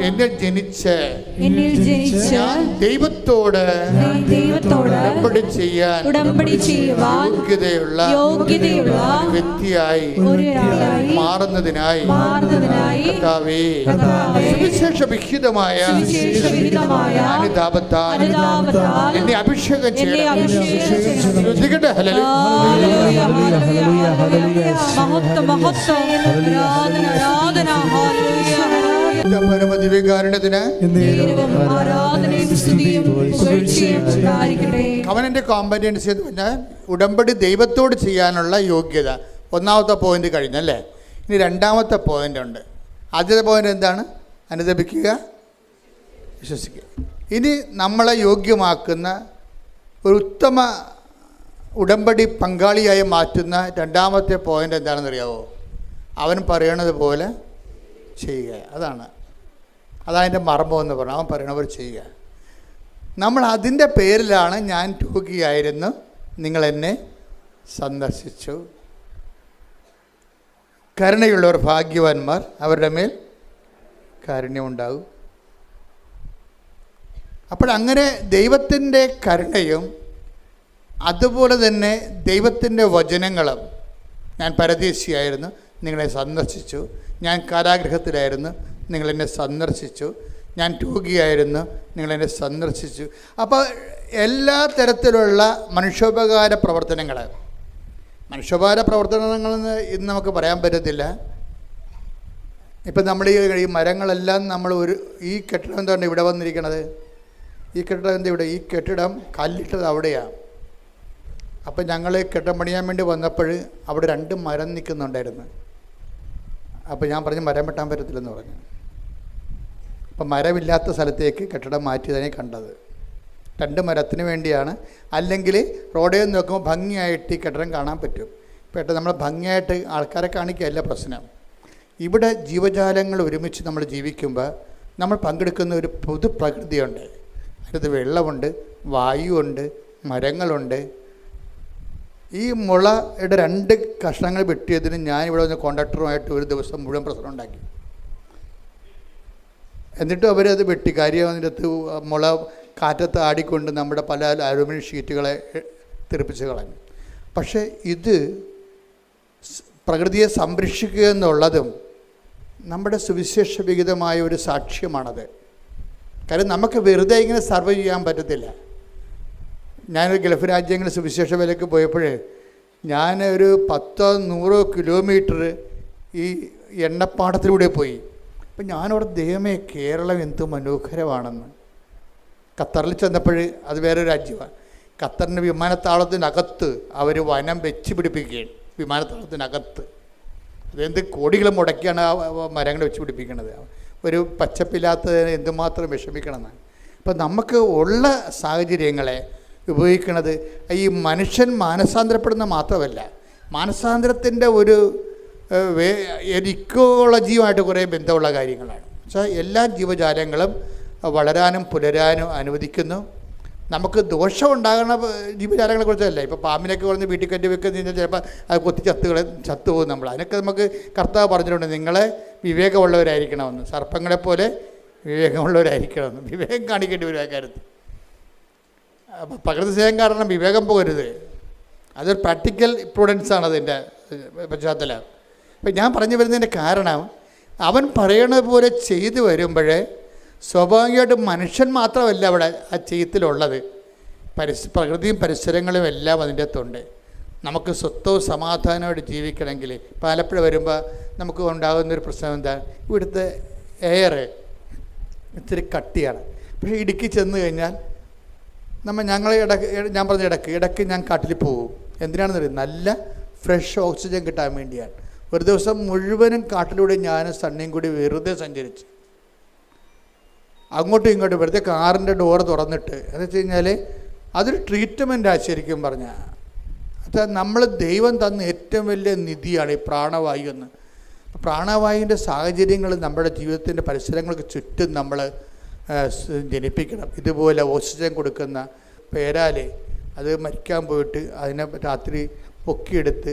എന്നിൽ ജനിച്ച് ദൈവത്തോട് ഉടമ്പടി ചെയ്യാൻ യോഗ്യതയുള്ള വ്യക്തിയായി മാറുന്നതിനായി കർത്താവേ, സുവിശേഷവിഹിതമായ അനുതാപത്താൽ എന്നെ അഭിഷേകം ചെയ്യണം. കവനന്റ് കോമ്പറ്റൻസി എന്ന് പറഞ്ഞാൽ ഉടമ്പടി ദൈവത്തോട് ചെയ്യാനുള്ള യോഗ്യത. ഒന്നാമത്തെ പോയിന്റ് കഴിഞ്ഞല്ലേ. ഇനി രണ്ടാമത്തെ പോയിന്റ് ഉണ്ട്. ആദ്യത്തെ പോയിന്റ് എന്താണ്? അനുദപിക്കുക, വിശ്വസിക്കുക. ഇനി നമ്മളെ യോഗ്യമാക്കുന്ന ഒരു ഉത്തമ ഉടമ്പടി പങ്കാളിയായി മാറ്റുന്ന രണ്ടാമത്തെ പോയിൻ്റ് എന്താണെന്നറിയാവോ? അവൻ പറയണത് പോലെ ചെയ്യുക. അതതിൻ്റെ മർമ്മം എന്ന് പറഞ്ഞാൽ അവൻ പറയണവർ ചെയ്യുക. നമ്മൾ അതിൻ്റെ പേരിലാണ് ഞാൻ രോഗിയായിരുന്നു, നിങ്ങളെന്നെ സന്ദർശിച്ചു. കരുണയുള്ളവർ ഭാഗ്യവാന്മാർ, അവരുടെ മേൽ കാരുണ്യമുണ്ടാകും. അപ്പോഴങ്ങനെ ദൈവത്തിൻ്റെ കരുണയും അതുപോലെ തന്നെ ദൈവത്തിൻ്റെ വചനങ്ങളും, ഞാൻ പരദേശിയായിരുന്നു, നിങ്ങളെ സന്ദർശിച്ചു. ഞാൻ കാരാഗൃഹത്തിലായിരുന്നു, നിങ്ങളെന്നെ സന്ദർശിച്ചു. ഞാൻ രോഗിയായിരുന്നു, നിങ്ങളെന്നെ സന്ദർശിച്ചു. അപ്പോൾ എല്ലാ തരത്തിലുള്ള മനുഷ്യോപകാര പ്രവർത്തനങ്ങളെന്ന് ഇന്ന് നമുക്ക് പറയാൻ പറ്റത്തില്ല. ഇപ്പം നമ്മൾ ഈ മരങ്ങളെല്ലാം നമ്മൾ ഈ കെട്ടിടം എന്താണ് ഇവിടെ വന്നിരിക്കണത്? ഈ കെട്ടിടം എന്താ ഇവിടെ? ഈ കെട്ടിടം കല്ലിട്ടത് അവിടെയാണ്. അപ്പം ഞങ്ങൾ കെട്ടിടം പണിയാൻ വേണ്ടി വന്നപ്പോൾ അവിടെ 2 മരം നിൽക്കുന്നുണ്ടായിരുന്നു. അപ്പോൾ ഞാൻ പറഞ്ഞു മരം വെട്ടാൻ പറ്റത്തില്ലെന്ന് പറഞ്ഞു. അപ്പം മരമില്ലാത്ത സ്ഥലത്തേക്ക് കെട്ടിടം മാറ്റിയതിനെ കണ്ടത്. 2 മരത്തിന് വേണ്ടിയാണ്. അല്ലെങ്കിൽ റോഡിൽ നിന്ന് നോക്കുമ്പോൾ ഭംഗിയായിട്ട് ഈ കെട്ടിടം കാണാൻ പറ്റും. പെട്ടെന്ന് നമ്മൾ ഭംഗിയായിട്ട് ആൾക്കാരെ കാണിക്കുകയല്ല പ്രശ്നം. ഇവിടെ ജീവജാലങ്ങൾ ഒരുമിച്ച് നമ്മൾ ജീവിക്കുമ്പോൾ നമ്മൾ പങ്കെടുക്കുന്ന ഒരു പൊതുപ്രകൃതിയുണ്ട്. അതിനകത്ത് വെള്ളമുണ്ട്, വായുവുണ്ട്, മരങ്ങളുണ്ട്. ഈ മുളയുടെ 2 കഷ്ണങ്ങൾ വെട്ടിയതിന് ഞാനിവിടെ വന്ന് കോൺട്രാക്ടറുമായിട്ട് ഒരു ദിവസം മുഴുവൻ പ്രശ്നം ഉണ്ടാക്കി. എന്നിട്ടും അവരത് വെട്ടി. കാര്യം അതിൻ്റെ അകത്ത് മുള കാറ്റത്ത് ആടിക്കൊണ്ട് നമ്മുടെ പല അലുമിനിയം ഷീറ്റുകളെ തെറിപ്പിച്ച് കളഞ്ഞു. പക്ഷേ ഇത് പ്രകൃതിയെ സംരക്ഷിക്കുക എന്നുള്ളതും നമ്മുടെ സുവിശേഷ വിഹിതമായ ഒരു സാക്ഷ്യമാണത്. കാര്യം നമുക്ക് വെറുതെ ഇങ്ങനെ സർവൈവ് ചെയ്യാൻ പറ്റത്തില്ല. ഞാനൊരു ഗൾഫ് രാജ്യങ്ങളിൽ സുവിശേഷ വേലയ്ക്ക് പോയപ്പോൾ ഞാൻ ഒരു 10-100 കിലോമീറ്റർ ഈ എണ്ണപ്പാടത്തിലൂടെ പോയി. അപ്പം ഞാനവിടെ ദൈവമേ, കേരളം എന്ത് മനോഹരമാണെന്ന്. ഖത്തറിൽ ചെന്നപ്പോൾ അത് വേറൊരു രാജ്യമാണ്. ഖത്തറിൻ്റെ വിമാനത്താവളത്തിനകത്ത് അവർ വനം വെച്ച് പിടിപ്പിക്കുകയാണ്. വിമാനത്താവളത്തിനകത്ത് അതെന്ത് കോടികൾ മുടക്കിയാണ് ആ മരങ്ങൾ വെച്ച് പിടിപ്പിക്കുന്നത്. ഒരു പച്ചപ്പില്ലാത്തതിന് എന്തുമാത്രം വിഷമിക്കണമെന്നാണ്. അപ്പം നമുക്ക് ഉള്ള സാഹചര്യങ്ങളെ ഉപയോഗിക്കുന്നത് ഈ മനുഷ്യൻ മാനസാന്തരപ്പെടുന്ന മാത്രമല്ല, മാനസാന്തരത്തിൻ്റെ ഒരു ഇക്കോളജിയുമായിട്ട് കുറേ ബന്ധമുള്ള കാര്യങ്ങളാണ്. പക്ഷേ എല്ലാ ജീവജാലങ്ങളും വളരാനും പുലരാനും അനുവദിക്കുന്നു. നമുക്ക് ദോഷം ഉണ്ടാകുന്ന ജീവജാലങ്ങളെക്കുറിച്ചല്ല. ഇപ്പോൾ പാമ്പിനൊക്കെ പറഞ്ഞ് വീട്ടിൽ കയറ്റി വെക്കുന്ന കഴിഞ്ഞാൽ ചിലപ്പോൾ അത് കൊത്തി ചത്തുപോകും നമ്മൾ. അതിനൊക്കെ നമുക്ക് കർത്താവ് പറഞ്ഞിട്ടുണ്ട്, നിങ്ങളെ വിവേകമുള്ളവരായിരിക്കണമെന്ന്. സർപ്പങ്ങളെപ്പോലെ വിവേകമുള്ളവരായിരിക്കണം. വിവേകം കാണിക്കേണ്ടി വരും ആ കാര്യത്തിൽ. അപ്പം പ്രകൃതി സ്നേഹം കാരണം വിവേകം പോകരുത്. അതൊരു പ്രാക്ടിക്കൽ പ്രൂഡൻസാണ് അതിൻ്റെ പശ്ചാത്തലം. അപ്പം ഞാൻ പറഞ്ഞു വരുന്നതിൻ്റെ കാരണം, അവൻ പറയണത് പോലെ ചെയ്തു വരുമ്പോഴേ സ്വാഭാവികമായിട്ടും മനുഷ്യൻ മാത്രമല്ല അവിടെ ആ ചെയ്യത്തിലുള്ളത്, പ്രകൃതിയും പരിസരങ്ങളും എല്ലാം അതിൻ്റെ അകത്തുണ്ട്. നമുക്ക് സ്വത്തവും സമാധാനമായിട്ട് ജീവിക്കണമെങ്കിൽ ഇപ്പോൾ ആലപ്പുഴ വരുമ്പോൾ നമുക്ക് ഉണ്ടാകുന്നൊരു പ്രശ്നം എന്താ, ഇവിടുത്തെ എയർ ഇത്തിരി കട്ടിയാണ്. പക്ഷേ ഇടുക്കി ചെന്ന് കഴിഞ്ഞാൽ ഞങ്ങൾ ഞാൻ പറഞ്ഞ ഇടയ്ക്ക് ഞാൻ കാട്ടിൽ പോകും. എന്തിനാണെന്ന് അറിയാം, നല്ല ഫ്രഷ് ഓക്സിജൻ കിട്ടാൻ വേണ്ടിയാണ്. ഒരു ദിവസം മുഴുവനും കാട്ടിലൂടെ ഞാനും സണ്ണിയും കൂടി വെറുതെ സഞ്ചരിച്ച് അങ്ങോട്ടും ഇങ്ങോട്ടും വെറുതെ കാറിൻ്റെ ഡോറ് തുറന്നിട്ട്, എന്ന് വെച്ച് കഴിഞ്ഞാൽ അതൊരു ട്രീറ്റ്മെൻറ്റാണ് ശരിക്കും പറഞ്ഞാൽ. അത് നമ്മൾ ദൈവം തന്ന ഏറ്റവും വലിയ നിധിയാണ് ഈ പ്രാണവായു എന്ന്. പ്രാണവായുവിൻ്റെ സാഹചര്യങ്ങൾ നമ്മുടെ ജീവിതത്തിൻ്റെ പരിസരങ്ങൾക്ക് ചുറ്റും നമ്മൾ ജനിപ്പിക്കണം. ഇതുപോലെ ഓക്സിജൻ കൊടുക്കുന്ന പേരാല് അത് മരിക്കാൻ പോയിട്ട് അതിനെ രാത്രി പൊക്കിയെടുത്ത്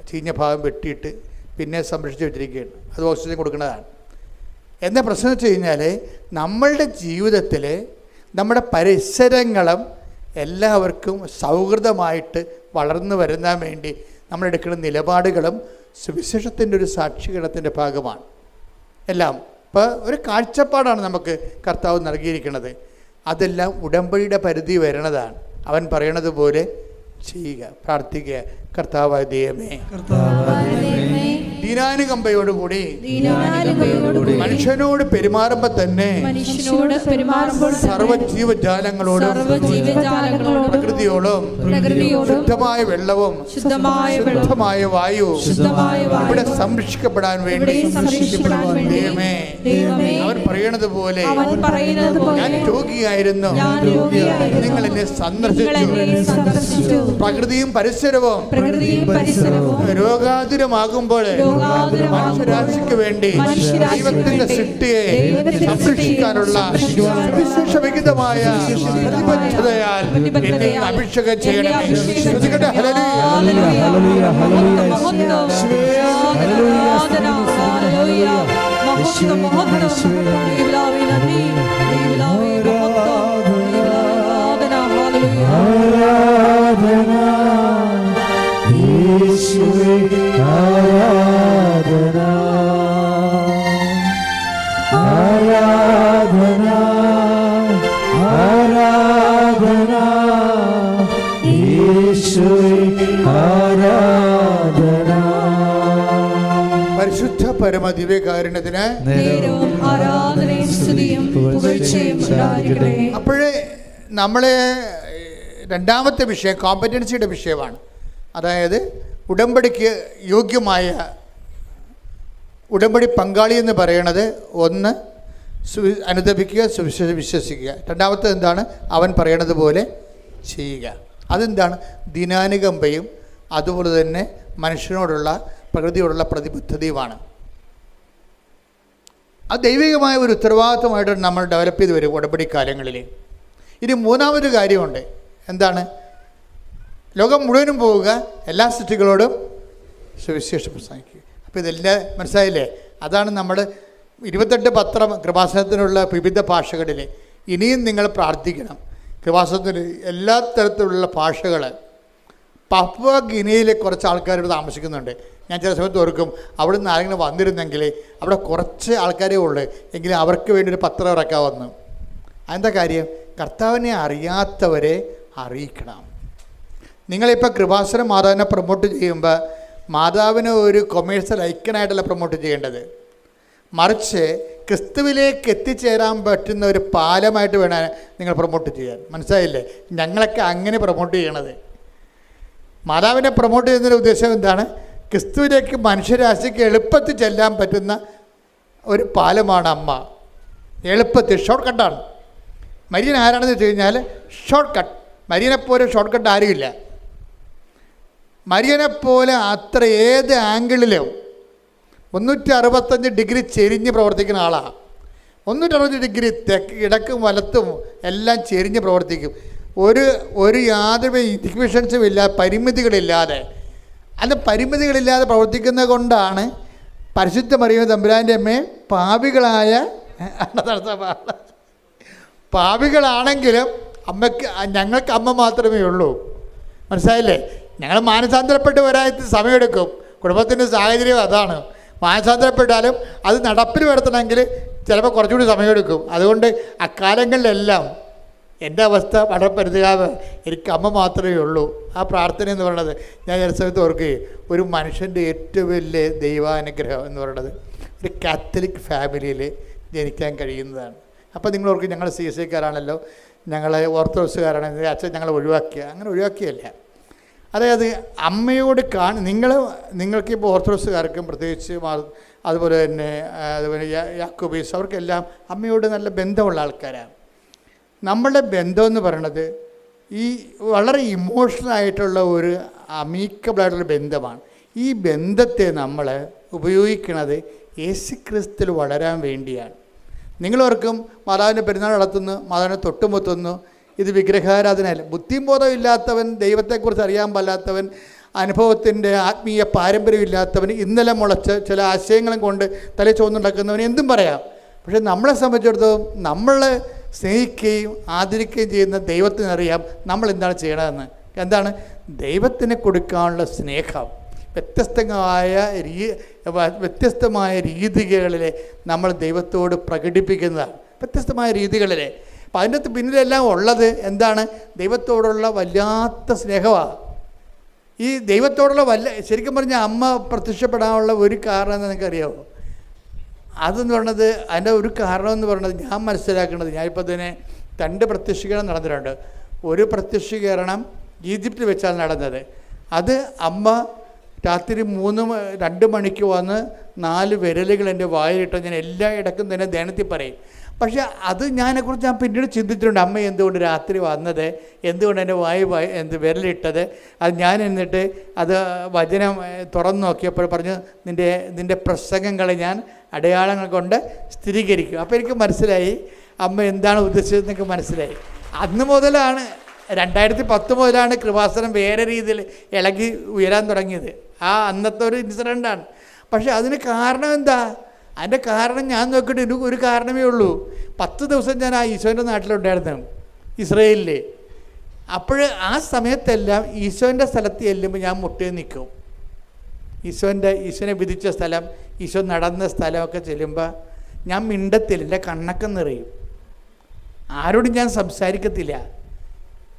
ചീഞ്ഞ ഭാഗം വെട്ടിയിട്ട് പിന്നെ സംരക്ഷിച്ച് വെച്ചിരിക്കുകയാണ്. അത് ഓക്സിജൻ കൊടുക്കുന്നതാണ്. എന്താ പ്രശ്നം വെച്ച് കഴിഞ്ഞാൽ, നമ്മളുടെ ജീവിതത്തിൽ നമ്മുടെ പരിസരങ്ങളും എല്ലാവർക്കും സൗഹൃദമായിട്ട് വളർന്നു വരുന്നതിന് വേണ്ടി നമ്മളെടുക്കുന്ന നിലപാടുകളും സുവിശേഷത്തിൻ്റെ ഒരു സാക്ഷീകരണത്തിൻ്റെ ഭാഗമാണ് എല്ലാം. ഇപ്പോൾ ഒരു കാഴ്ചപ്പാടാണ് നമുക്ക് കർത്താവ് നൽകിയിരിക്കുന്നത്. അതെല്ലാം ഉടമ്പടിയുടെ പരിധി വരുന്നതാണ്. അവൻ പറയണത് പോലെ ചെയ്യുക, പ്രാർത്ഥിക്കുക. കർത്താവായ ദൈവമേ, ദീനാനുകമ്പയോടുകൂടി മനുഷ്യനോട് പെരുമാറുമ്പോൾ തന്നെ സർവ്വജീവജാലങ്ങളോടും പ്രകൃതിയോടും ശുദ്ധമായ വെള്ളവും ശുദ്ധമായ വായു ഇവിടെ സംരക്ഷിക്കപ്പെടാൻ വേണ്ടി ദൈവമേ, അവൻ പറയണത് പോലെ ഞാൻ രോഗിയായിരുന്നു, നിങ്ങൾ എന്നെ സന്ദർശിച്ചു. പ്രകൃതിയും പരിസരവും രോഗാതുരമാകുമ്പോൾ മനുഷ്യരാശിക്ക് വേണ്ടി ദൈവത്തിന്റെ സൃഷ്ടിയെ സംരക്ഷിക്കാനുള്ള സുവിശേഷവിഹിതമായ പ്രതിബദ്ധതയാൽ എന്നെ അഭിഷേകം ചെയ്യണമേ. ശ്രദ്ധിക്കട്ടെ. പരിശുദ്ധ പരമ ദിവ്യകാരുണ്യത്തിന് അപ്പോഴേ നമ്മളെ രണ്ടാമത്തെ വിഷയം കോമ്പറ്റൻസിയുടെ വിഷയമാണ്. അതായത് ഉടമ്പടിക്ക് യോഗ്യമായ ഉടമ്പടി പങ്കാളി എന്ന് പറയുന്നത്, ഒന്ന് അനുദപിക്കുക, സുവിശേഷം വിശ്വസിക്കുക. രണ്ടാമത്തെ എന്താണ്, അവൻ പറയണത് പോലെ ചെയ്യുക. അതെന്താണ്, ദിനാനുകമ്പയും അതുപോലെ തന്നെ മനുഷ്യനോടുള്ള പ്രകൃതിയോടുള്ള പ്രതിബദ്ധതയുമാണ്. അത് ദൈവികമായ ഒരു ഉത്തരവാദിത്വമായിട്ട് നമ്മൾ ഡെവലപ്പ് ചെയ്ത് വരും ഉടമ്പടി കാലങ്ങളിൽ. ഇനി മൂന്നാമതൊരു കാര്യമുണ്ട്. എന്താണ്, ലോകം മുഴുവനും പോവുക, എല്ലാ സൃഷ്ടികളോടും സുവിശേഷം പ്രസംഗിക്കുക. അപ്പോൾ ഇതെല്ലാം മനസ്സിലായില്ലേ? അതാണ് നമ്മൾ 28 പത്രം കൃപാസനത്തിനുള്ള വിവിധ ഭാഷകളിൽ ഇനിയും നിങ്ങൾ പ്രാർത്ഥിക്കണം. കൃപാസനത്തിന് എല്ലാ തരത്തിലുള്ള ഭാഷകൾ. പപ്പുവ ഗിനിയയിലെ കുറച്ച് ആൾക്കാരോട് താമസിക്കുന്നുണ്ട്. ഞാൻ ചില സമയത്ത് ഓർക്കും, അവിടെ നിന്ന് ആരെങ്കിലും വന്നിരുന്നെങ്കിൽ അവിടെ കുറച്ച് ആൾക്കാരേ ഉള്ളൂ, എങ്കിലും അവർക്ക് വേണ്ടി ഒരു പത്രം ഇറക്കാമെന്ന്. അതെന്താ കാര്യം, കർത്താവിനെ അറിയാത്തവരെ അറിയിക്കണം. നിങ്ങളിപ്പോൾ കൃപാസനം മാതാവിനെ പ്രൊമോട്ട് ചെയ്യുമ്പോൾ മാതാവിനെ ഒരു കൊമേഴ്സ്യൽ ഐക്കനായിട്ടല്ല പ്രൊമോട്ട് ചെയ്യേണ്ടത്, മറിച്ച് ക്രിസ്തുവിലേക്ക് എത്തിച്ചേരാൻ പറ്റുന്ന ഒരു പാലമായിട്ട് വേണം നിങ്ങൾ പ്രൊമോട്ട് ചെയ്യാൻ. മനസ്സിലായില്ലേ? ഞങ്ങളൊക്കെ അങ്ങനെ പ്രൊമോട്ട് ചെയ്യണത്. മാതാവിനെ പ്രൊമോട്ട് ചെയ്യുന്നതിൻ്റെ ഉദ്ദേശം എന്താണ്, ക്രിസ്തുവിലേക്ക് മനുഷ്യരാശിക്ക് എളുപ്പത്തിൽ ചെല്ലാൻ പറ്റുന്ന ഒരു പാലമാണ് അമ്മ. എളുപ്പത്തിൽ ഷോർട്ട് കട്ടാണ്. മരിയൻ ആരാണെന്ന് വെച്ച് കഴിഞ്ഞാൽ ഷോർട്ട് കട്ട്. മരിയനെപ്പോലെ ഷോർട്ട് കട്ട് ആരുമില്ല. മരിയനെപ്പോലെ അത്ര ഏത് ആംഗിളിലും 365 ഡിഗ്രി ചെരിഞ്ഞ് പ്രവർത്തിക്കുന്ന ആളാണ്. 360 ഡിഗ്രി ഇടക്കും വലത്തും എല്ലാം ചെരിഞ്ഞ് പ്രവർത്തിക്കും. ഒരു യാതൊരു ഇൻഹിബിഷൻസും ഇല്ല, പരിമിതികളില്ലാതെ. അത് പരിമിതികളില്ലാതെ പ്രവർത്തിക്കുന്നത് കൊണ്ടാണ് പരിശുദ്ധ മറിയം തമ്പുരാൻ്റെ അമ്മയെ പാപികളായ പാപികളാണെങ്കിലും ഞങ്ങൾക്ക് അമ്മ മാത്രമേ ഉള്ളൂ. മനസ്സിലായില്ലേ? ഞങ്ങൾ മാനസാന്തരപ്പെട്ട് വരാൻ സമയമെടുക്കും. കുടുംബത്തിൻ്റെ സാഹചര്യം അതാണ്. മാനസാന്തരപ്പെട്ടാലും അത് നടപ്പിൽ വരുത്തണമെങ്കിൽ ചിലപ്പോൾ കുറച്ചുകൂടി സമയമെടുക്കും. അതുകൊണ്ട് അക്കാലങ്ങളിലെല്ലാം എൻ്റെ അവസ്ഥ വളരെ പരിതാപ, എനിക്ക് അമ്മ മാത്രമേ ഉള്ളൂ. ആ പ്രാർത്ഥന എന്ന് പറയുന്നത് ഞാൻ ചില സമയത്ത് ഓർക്കുകയും, ഒരു മനുഷ്യൻ്റെ ഏറ്റവും വലിയ ദൈവാനുഗ്രഹം എന്ന് പറയുന്നത് ഒരു കാത്തലിക് ഫാമിലിയിൽ ജനിക്കാൻ കഴിയുന്നതാണ്. അപ്പോൾ നിങ്ങൾ ഓർക്കും ഞങ്ങൾ CSIക്കാരാണല്ലോ, ഞങ്ങൾ ഓർത്തഡോക്സുകാരാണ്, അച്ഛൻ ഞങ്ങളെ ഒഴിവാക്കിയ. അങ്ങനെ ഒഴിവാക്കിയല്ല. അതായത് അമ്മയോട് നിങ്ങൾക്കിപ്പോൾ ഓർത്തഡോക്സുകാർക്കും പ്രത്യേകിച്ച് അതുപോലെ തന്നെ യാക്കോബീസ് അവർക്കെല്ലാം അമ്മയോട് നല്ല ബന്ധമുള്ള ആൾക്കാരാണ്. നമ്മളുടെ ബന്ധമെന്ന് പറയണത് ഈ വളരെ ഇമോഷണലായിട്ടുള്ള ഒരു അമീക്കബിളായിട്ടുള്ള ബന്ധമാണ്. ഈ ബന്ധത്തെ നമ്മൾ ഉപയോഗിക്കുന്നത് യേശുക്രിസ്തുവിൽ വളരാൻ വേണ്ടിയാണ്. നിങ്ങളോർക്കും മാതാവിൻ്റെ പെരുന്നാൾ നടത്തുന്നു, മാതാവിനെ തൊട്ടുമുത്തുന്നു. ഇത് വിഗ്രഹാരാധനയല്ല. ബുദ്ധിയും ബോധം ഇല്ലാത്തവൻ, ദൈവത്തെക്കുറിച്ച് അറിയാൻ പാടില്ലാത്തവൻ, അനുഭവത്തിൻ്റെ ആത്മീയ പാരമ്പര്യമില്ലാത്തവൻ, ഇന്നലെ മുളച്ച് ചില ആശയങ്ങളും കൊണ്ട് തല ചുവന്നുണ്ടാക്കുന്നവൻ എന്തും പറയാം. പക്ഷെ നമ്മളെ സംബന്ധിച്ചിടത്തോളം നമ്മൾ സ്നേഹിക്കുകയും ആദരിക്കുകയും ചെയ്യുന്ന ദൈവത്തിനറിയാം നമ്മൾ എന്താണ് ചെയ്യണമെന്ന്. എന്താണ്? ദൈവത്തിന് കൊടുക്കാനുള്ള സ്നേഹം വ്യത്യസ്തമായ രീതികളിൽ നമ്മൾ ദൈവത്തോട് പ്രകടിപ്പിക്കുന്നതാണ്. വ്യത്യസ്തമായ രീതികളിൽ. അപ്പം അതിൻ്റെ പിന്നിലെല്ലാം ഉള്ളത് എന്താണ്? ദൈവത്തോടുള്ള വല്ലാത്ത സ്നേഹമാണ്. ഈ ദൈവത്തോടുള്ള ശരിക്കും പറഞ്ഞാൽ അമ്മ പ്രത്യക്ഷപ്പെടാനുള്ള ഒരു കാരണം എന്ന് നിങ്ങൾക്കറിയാമോ? അതെന്ന് പറയുന്നത്, അതിൻ്റെ ഒരു കാരണം എന്ന് പറയുന്നത് ഞാൻ മനസ്സിലാക്കുന്നത്, ഞാനിപ്പോൾ തന്നെ 2 പ്രത്യക്ഷീകരണം നടന്നിട്ടുണ്ട്. ഒരു പ്രത്യക്ഷീകരണം ഈജിപ്തിൽ വെച്ചാണ് നടന്നത്. അത് അമ്മ രാത്രി 2 മണിക്ക് വന്ന് 4 വിരലുകൾ എൻ്റെ വായിലിട്ട് ഞാൻ എല്ലാ ഇടക്കും തന്നെ ധ്യാനത്തിൽ പറയും. പക്ഷേ അത് ഞാനെക്കുറിച്ച് ഞാൻ പിന്നീട് ചിന്തിച്ചിട്ടുണ്ട്. അമ്മ എന്തുകൊണ്ട് രാത്രി വന്നത്, എന്തുകൊണ്ട് എൻ്റെ വിരലിട്ടത്. അത് ഞാൻ എന്നിട്ട് അത് വചനം തുറന്നു നോക്കിയപ്പോൾ പറഞ്ഞു, നിൻ്റെ പ്രസംഗങ്ങളെ ഞാൻ അടയാളങ്ങൾ കൊണ്ട് സ്ഥിരീകരിക്കും. അപ്പോൾ എനിക്ക് മനസ്സിലായി അമ്മ എന്താണ് ഉദ്ദേശിച്ചതെന്നൊക്കെ മനസ്സിലായി. അന്ന് മുതലാണ് 2010 മുതലാണ് കൃപാസനം വേറെ രീതിയിൽ ഇളകി ഉയരാൻ തുടങ്ങിയത്. അന്നത്തെ ഒരു ഇൻസിഡൻ്റാണ്. പക്ഷേ അതിന് കാരണം എന്താ? അതിൻ്റെ കാരണം ഞാൻ നോക്കിയിട്ട് എനിക്ക് ഒരു കാരണമേ ഉള്ളൂ. 10 ദിവസം ഞാൻ ഈശോൻ്റെ നാട്ടിലുണ്ടായിരുന്നു, ഇസ്രയേലിൽ. അപ്പോൾ ആ സമയത്തെല്ലാം ഈശോൻ്റെ സ്ഥലത്ത് ചെല്ലുമ്പോൾ ഞാൻ മുട്ടേ നിൽക്കും. ഈശോനെ വിധിച്ച സ്ഥലം, ഈശോ നടന്ന സ്ഥലമൊക്കെ ചെല്ലുമ്പോൾ ഞാൻ മിണ്ടത്തില്ല, എൻ്റെ കണ്ണൊക്കെ നിറയും. ആരോടും ഞാൻ സംസാരിക്കത്തില്ല.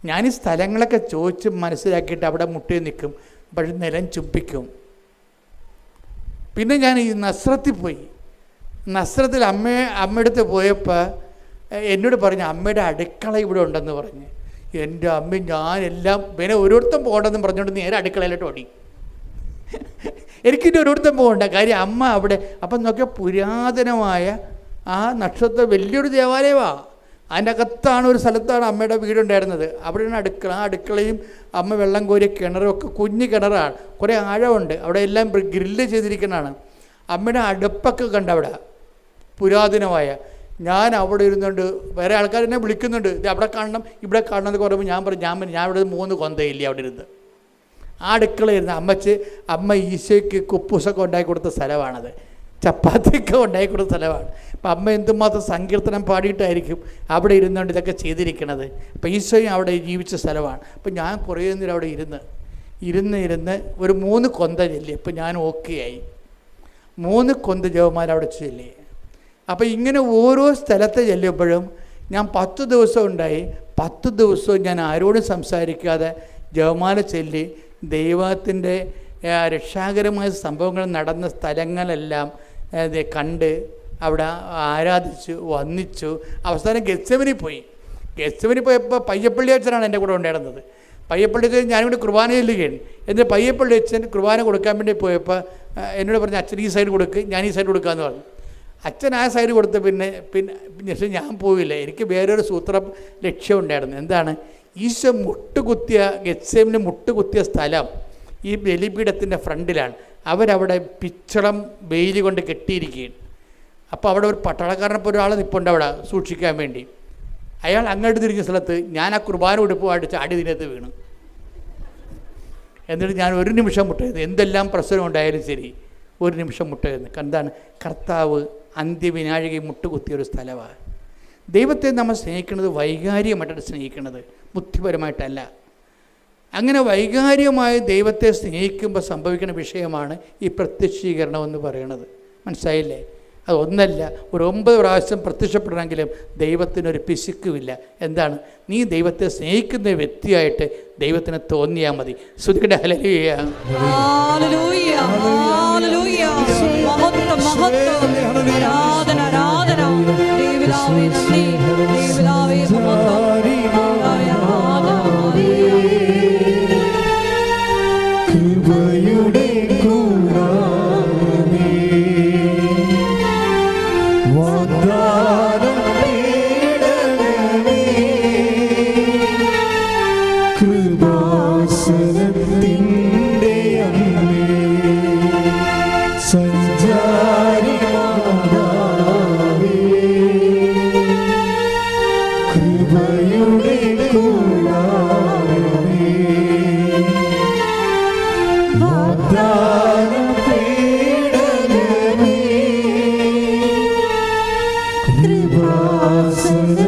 ഞാൻ ഈ സ്ഥലങ്ങളൊക്കെ ചോദിച്ച് മനസ്സിലാക്കിയിട്ട് അവിടെ മുട്ടേ നിൽക്കും. പക്ഷെ നിലം ചുംബിക്കും. പിന്നെ ഞാൻ ഈ നസ്രത്തിൽ പോയി. നസ്രത്തിൽ അമ്മയടുത്ത് പോയപ്പോൾ എന്നോട് പറഞ്ഞു, അമ്മയുടെ അടുക്കള ഇവിടെ ഉണ്ടെന്ന് പറഞ്ഞ്. എൻ്റെ അമ്മ ഞാനെല്ലാം പിന്നെ ഓരോരുത്തരും പോകണ്ടെന്ന് പറഞ്ഞുകൊണ്ട് നേരെ അടുക്കളയിലോട്ട് ഓടി. എനിക്കിൻ്റെ ഓരോരുത്തരും പോകണ്ട കാര്യം അമ്മ അവിടെ. അപ്പം നോക്കിയാൽ പുരാതനമായ ആ നക്ഷത്രം വലിയൊരു ദേവാലയമാണ്. അതിൻ്റെ അകത്താണ് ഒരു സ്ഥലത്താണ് അമ്മയുടെ വീടുണ്ടായിരുന്നത്. അവിടെയാണ് അടുക്കള. ആ അടുക്കളയും അമ്മ വെള്ളം കോരിയ കിണറും ഒക്കെ കുഞ്ഞു കിണറാണ്, കുറേ ആഴമുണ്ട്. അവിടെ എല്ലാം ഗ്രില്ല് ചെയ്തിരിക്കുന്നതാണ്. അമ്മയുടെ അടുപ്പൊക്കെ കണ്ടവിടെ പുരാതനമായ. ഞാൻ അവിടെ ഇരുന്നുകൊണ്ട് വേറെ ആൾക്കാർ എന്നെ വിളിക്കുന്നുണ്ട്, ഇത് അവിടെ കാണണം ഇവിടെ കാണണം എന്ന് പറയുമ്പോൾ ഞാൻ പറഞ്ഞു, ഞാൻ ഇവിടെ 3 കൊന്തയില്ലേ അവിടെ ഇരുന്ന്. ആ അടുക്കളയിരുന്ന് അമ്മ ഈശോയ്ക്ക് കുപ്പൂസൊക്കെ ഉണ്ടാക്കി കൊടുത്ത സ്ഥലമാണത്, ചപ്പാത്തിയൊക്കെ ഉണ്ടാക്കി കൊടുത്ത സ്ഥലമാണ്. അപ്പം അമ്മ എന്തുമാത്രം സങ്കീർത്തനം പാടിയിട്ടായിരിക്കും അവിടെ ഇരുന്നുകൊണ്ട് ഇതൊക്കെ ചെയ്തിരിക്കണത്. അപ്പം ഈശോയും അവിടെ ജീവിച്ച സ്ഥലമാണ്. അപ്പം ഞാൻ കുറേ നേരം അവിടെ ഇരുന്ന് ഒരു 3 കൊന്ത ചെല്ലി. അപ്പം ഞാൻ ഓക്കെ ആയി. 3 കൊന്ത ജവന്മാർ അവിടെ ചെല്ലി. അപ്പം ഇങ്ങനെ ഓരോ സ്ഥലത്ത് ചെല്ലുമ്പോഴും ഞാൻ 10 ദിവസം ഉണ്ടായി. 10 ദിവസവും ഞാൻ ആരോടും സംസാരിക്കാതെ ജവമാല ചൊല്ലി ദൈവത്തിൻ്റെ രക്ഷാകരമായ സംഭവങ്ങൾ നടന്ന സ്ഥലങ്ങളെല്ലാം കണ്ട് അവിടെ ആരാധിച്ചു വന്ദിച്ചു. അവസാനം ഗെത്സമനിൽ പോയി. ഗെത്സമനിൽ പോയപ്പോൾ പയ്യപ്പള്ളി അച്ഛനാണ് എൻ്റെ കൂടെ ഉണ്ടായിരുന്നത്. പയ്യപ്പള്ളി അച്ഛൻ ഞാനിവിടെ കുർബാന ചെല്ലുകയാണ്. എന്നിട്ട് പയ്യപ്പള്ളി അച്ഛൻ കുർബാന കൊടുക്കാൻ വേണ്ടി പോയപ്പോൾ എന്നോട് പറഞ്ഞു, അച്ഛൻ ഈ സൈഡ് കൊടുക്ക്, ഞാൻ ഈ സൈഡ് കൊടുക്കാമെന്ന് പറഞ്ഞു. അച്ഛൻ ആ സൈഡ് കൊടുത്ത് പിന്നെ ഞാൻ പോയില്ല. എനിക്ക് വേറൊരു ലക്ഷ്യം ഉണ്ടായിരുന്നു. എന്താണ്? ഈശോ മുട്ടുകുത്തിയ ഗെത്സേമിന് മുട്ടുകുത്തിയ സ്ഥലം ഈ ബലിപീഠത്തിൻ്റെ ഫ്രണ്ടിലാണ്. അവരവിടെ പിച്ചളം വെയിൽ കൊണ്ട് കെട്ടിയിരിക്കുകയാണ്. അപ്പോൾ അവിടെ ഒരു പട്ടാളക്കാരനപ്പോൾ ഒരാൾ നിൽപ്പുണ്ട് അവിടെ സൂക്ഷിക്കാൻ വേണ്ടി. അയാൾ അങ്ങോട്ട് തിരിഞ്ഞ സ്ഥലത്ത് ഞാൻ ആ കുർബാന ഉടുപ്പുമായിട്ട് ചാടി ഇതിനകത്ത് വീണു. എന്നിട്ട് ഞാൻ ഒരു നിമിഷം മുട്ടയത്, എന്തെല്ലാം പ്രശ്നം ഉണ്ടായാലും ശരി ഒരു നിമിഷം മുട്ടയത്. എന്താണ്? കർത്താവ് അന്ത്യവിനാഴിക മുട്ടുകുത്തിയൊരു സ്ഥലമാണ്. ദൈവത്തെ നമ്മൾ സ്നേഹിക്കുന്നത് വൈകാരികമായിട്ടാണ് സ്നേഹിക്കുന്നത്, ബുദ്ധിപരമായിട്ടല്ല. അങ്ങനെ വൈകാരികമായി ദൈവത്തെ സ്നേഹിക്കുമ്പോൾ സംഭവിക്കുന്ന വിഷയമാണ് ഈ പ്രത്യക്ഷീകരണം എന്ന് പറയുന്നത്. മനസ്സിലായില്ലേ? അതൊന്നല്ല, ഒരു 9 പ്രാവശ്യം പ്രത്യക്ഷപ്പെടണമെങ്കിലും ദൈവത്തിനൊരു പിശുക്കുമില്ല. എന്താണ്? നീ ദൈവത്തെ സ്നേഹിക്കുന്ന വ്യക്തിയായിട്ട് ദൈവത്തിന് തോന്നിയാൽ മതി. ശ്രുതിക്കട്ടെ ഹല്ലേലൂയ. Hallelujah, hallelujah. മഹത്വം, മഹത്വം, ആരാധന, ആരാധന. ദൈവപിതാവേ നന്ദി, ദൈവപിതാവേ മഹത്വം, ദൈവപിതാവേ ആരാധന. കൃപയുടെ കൂടാരമേ, വാഗ്ദാനം തേടണമേ, കൃപാസനത്തിൻ്റെ അമ്മേ, സഞ്ചാരി മാതാവേ, കൃപയുടെ കൂടാരമേ, വാഗ്ദാനം തേടണമേ, കൃപാസന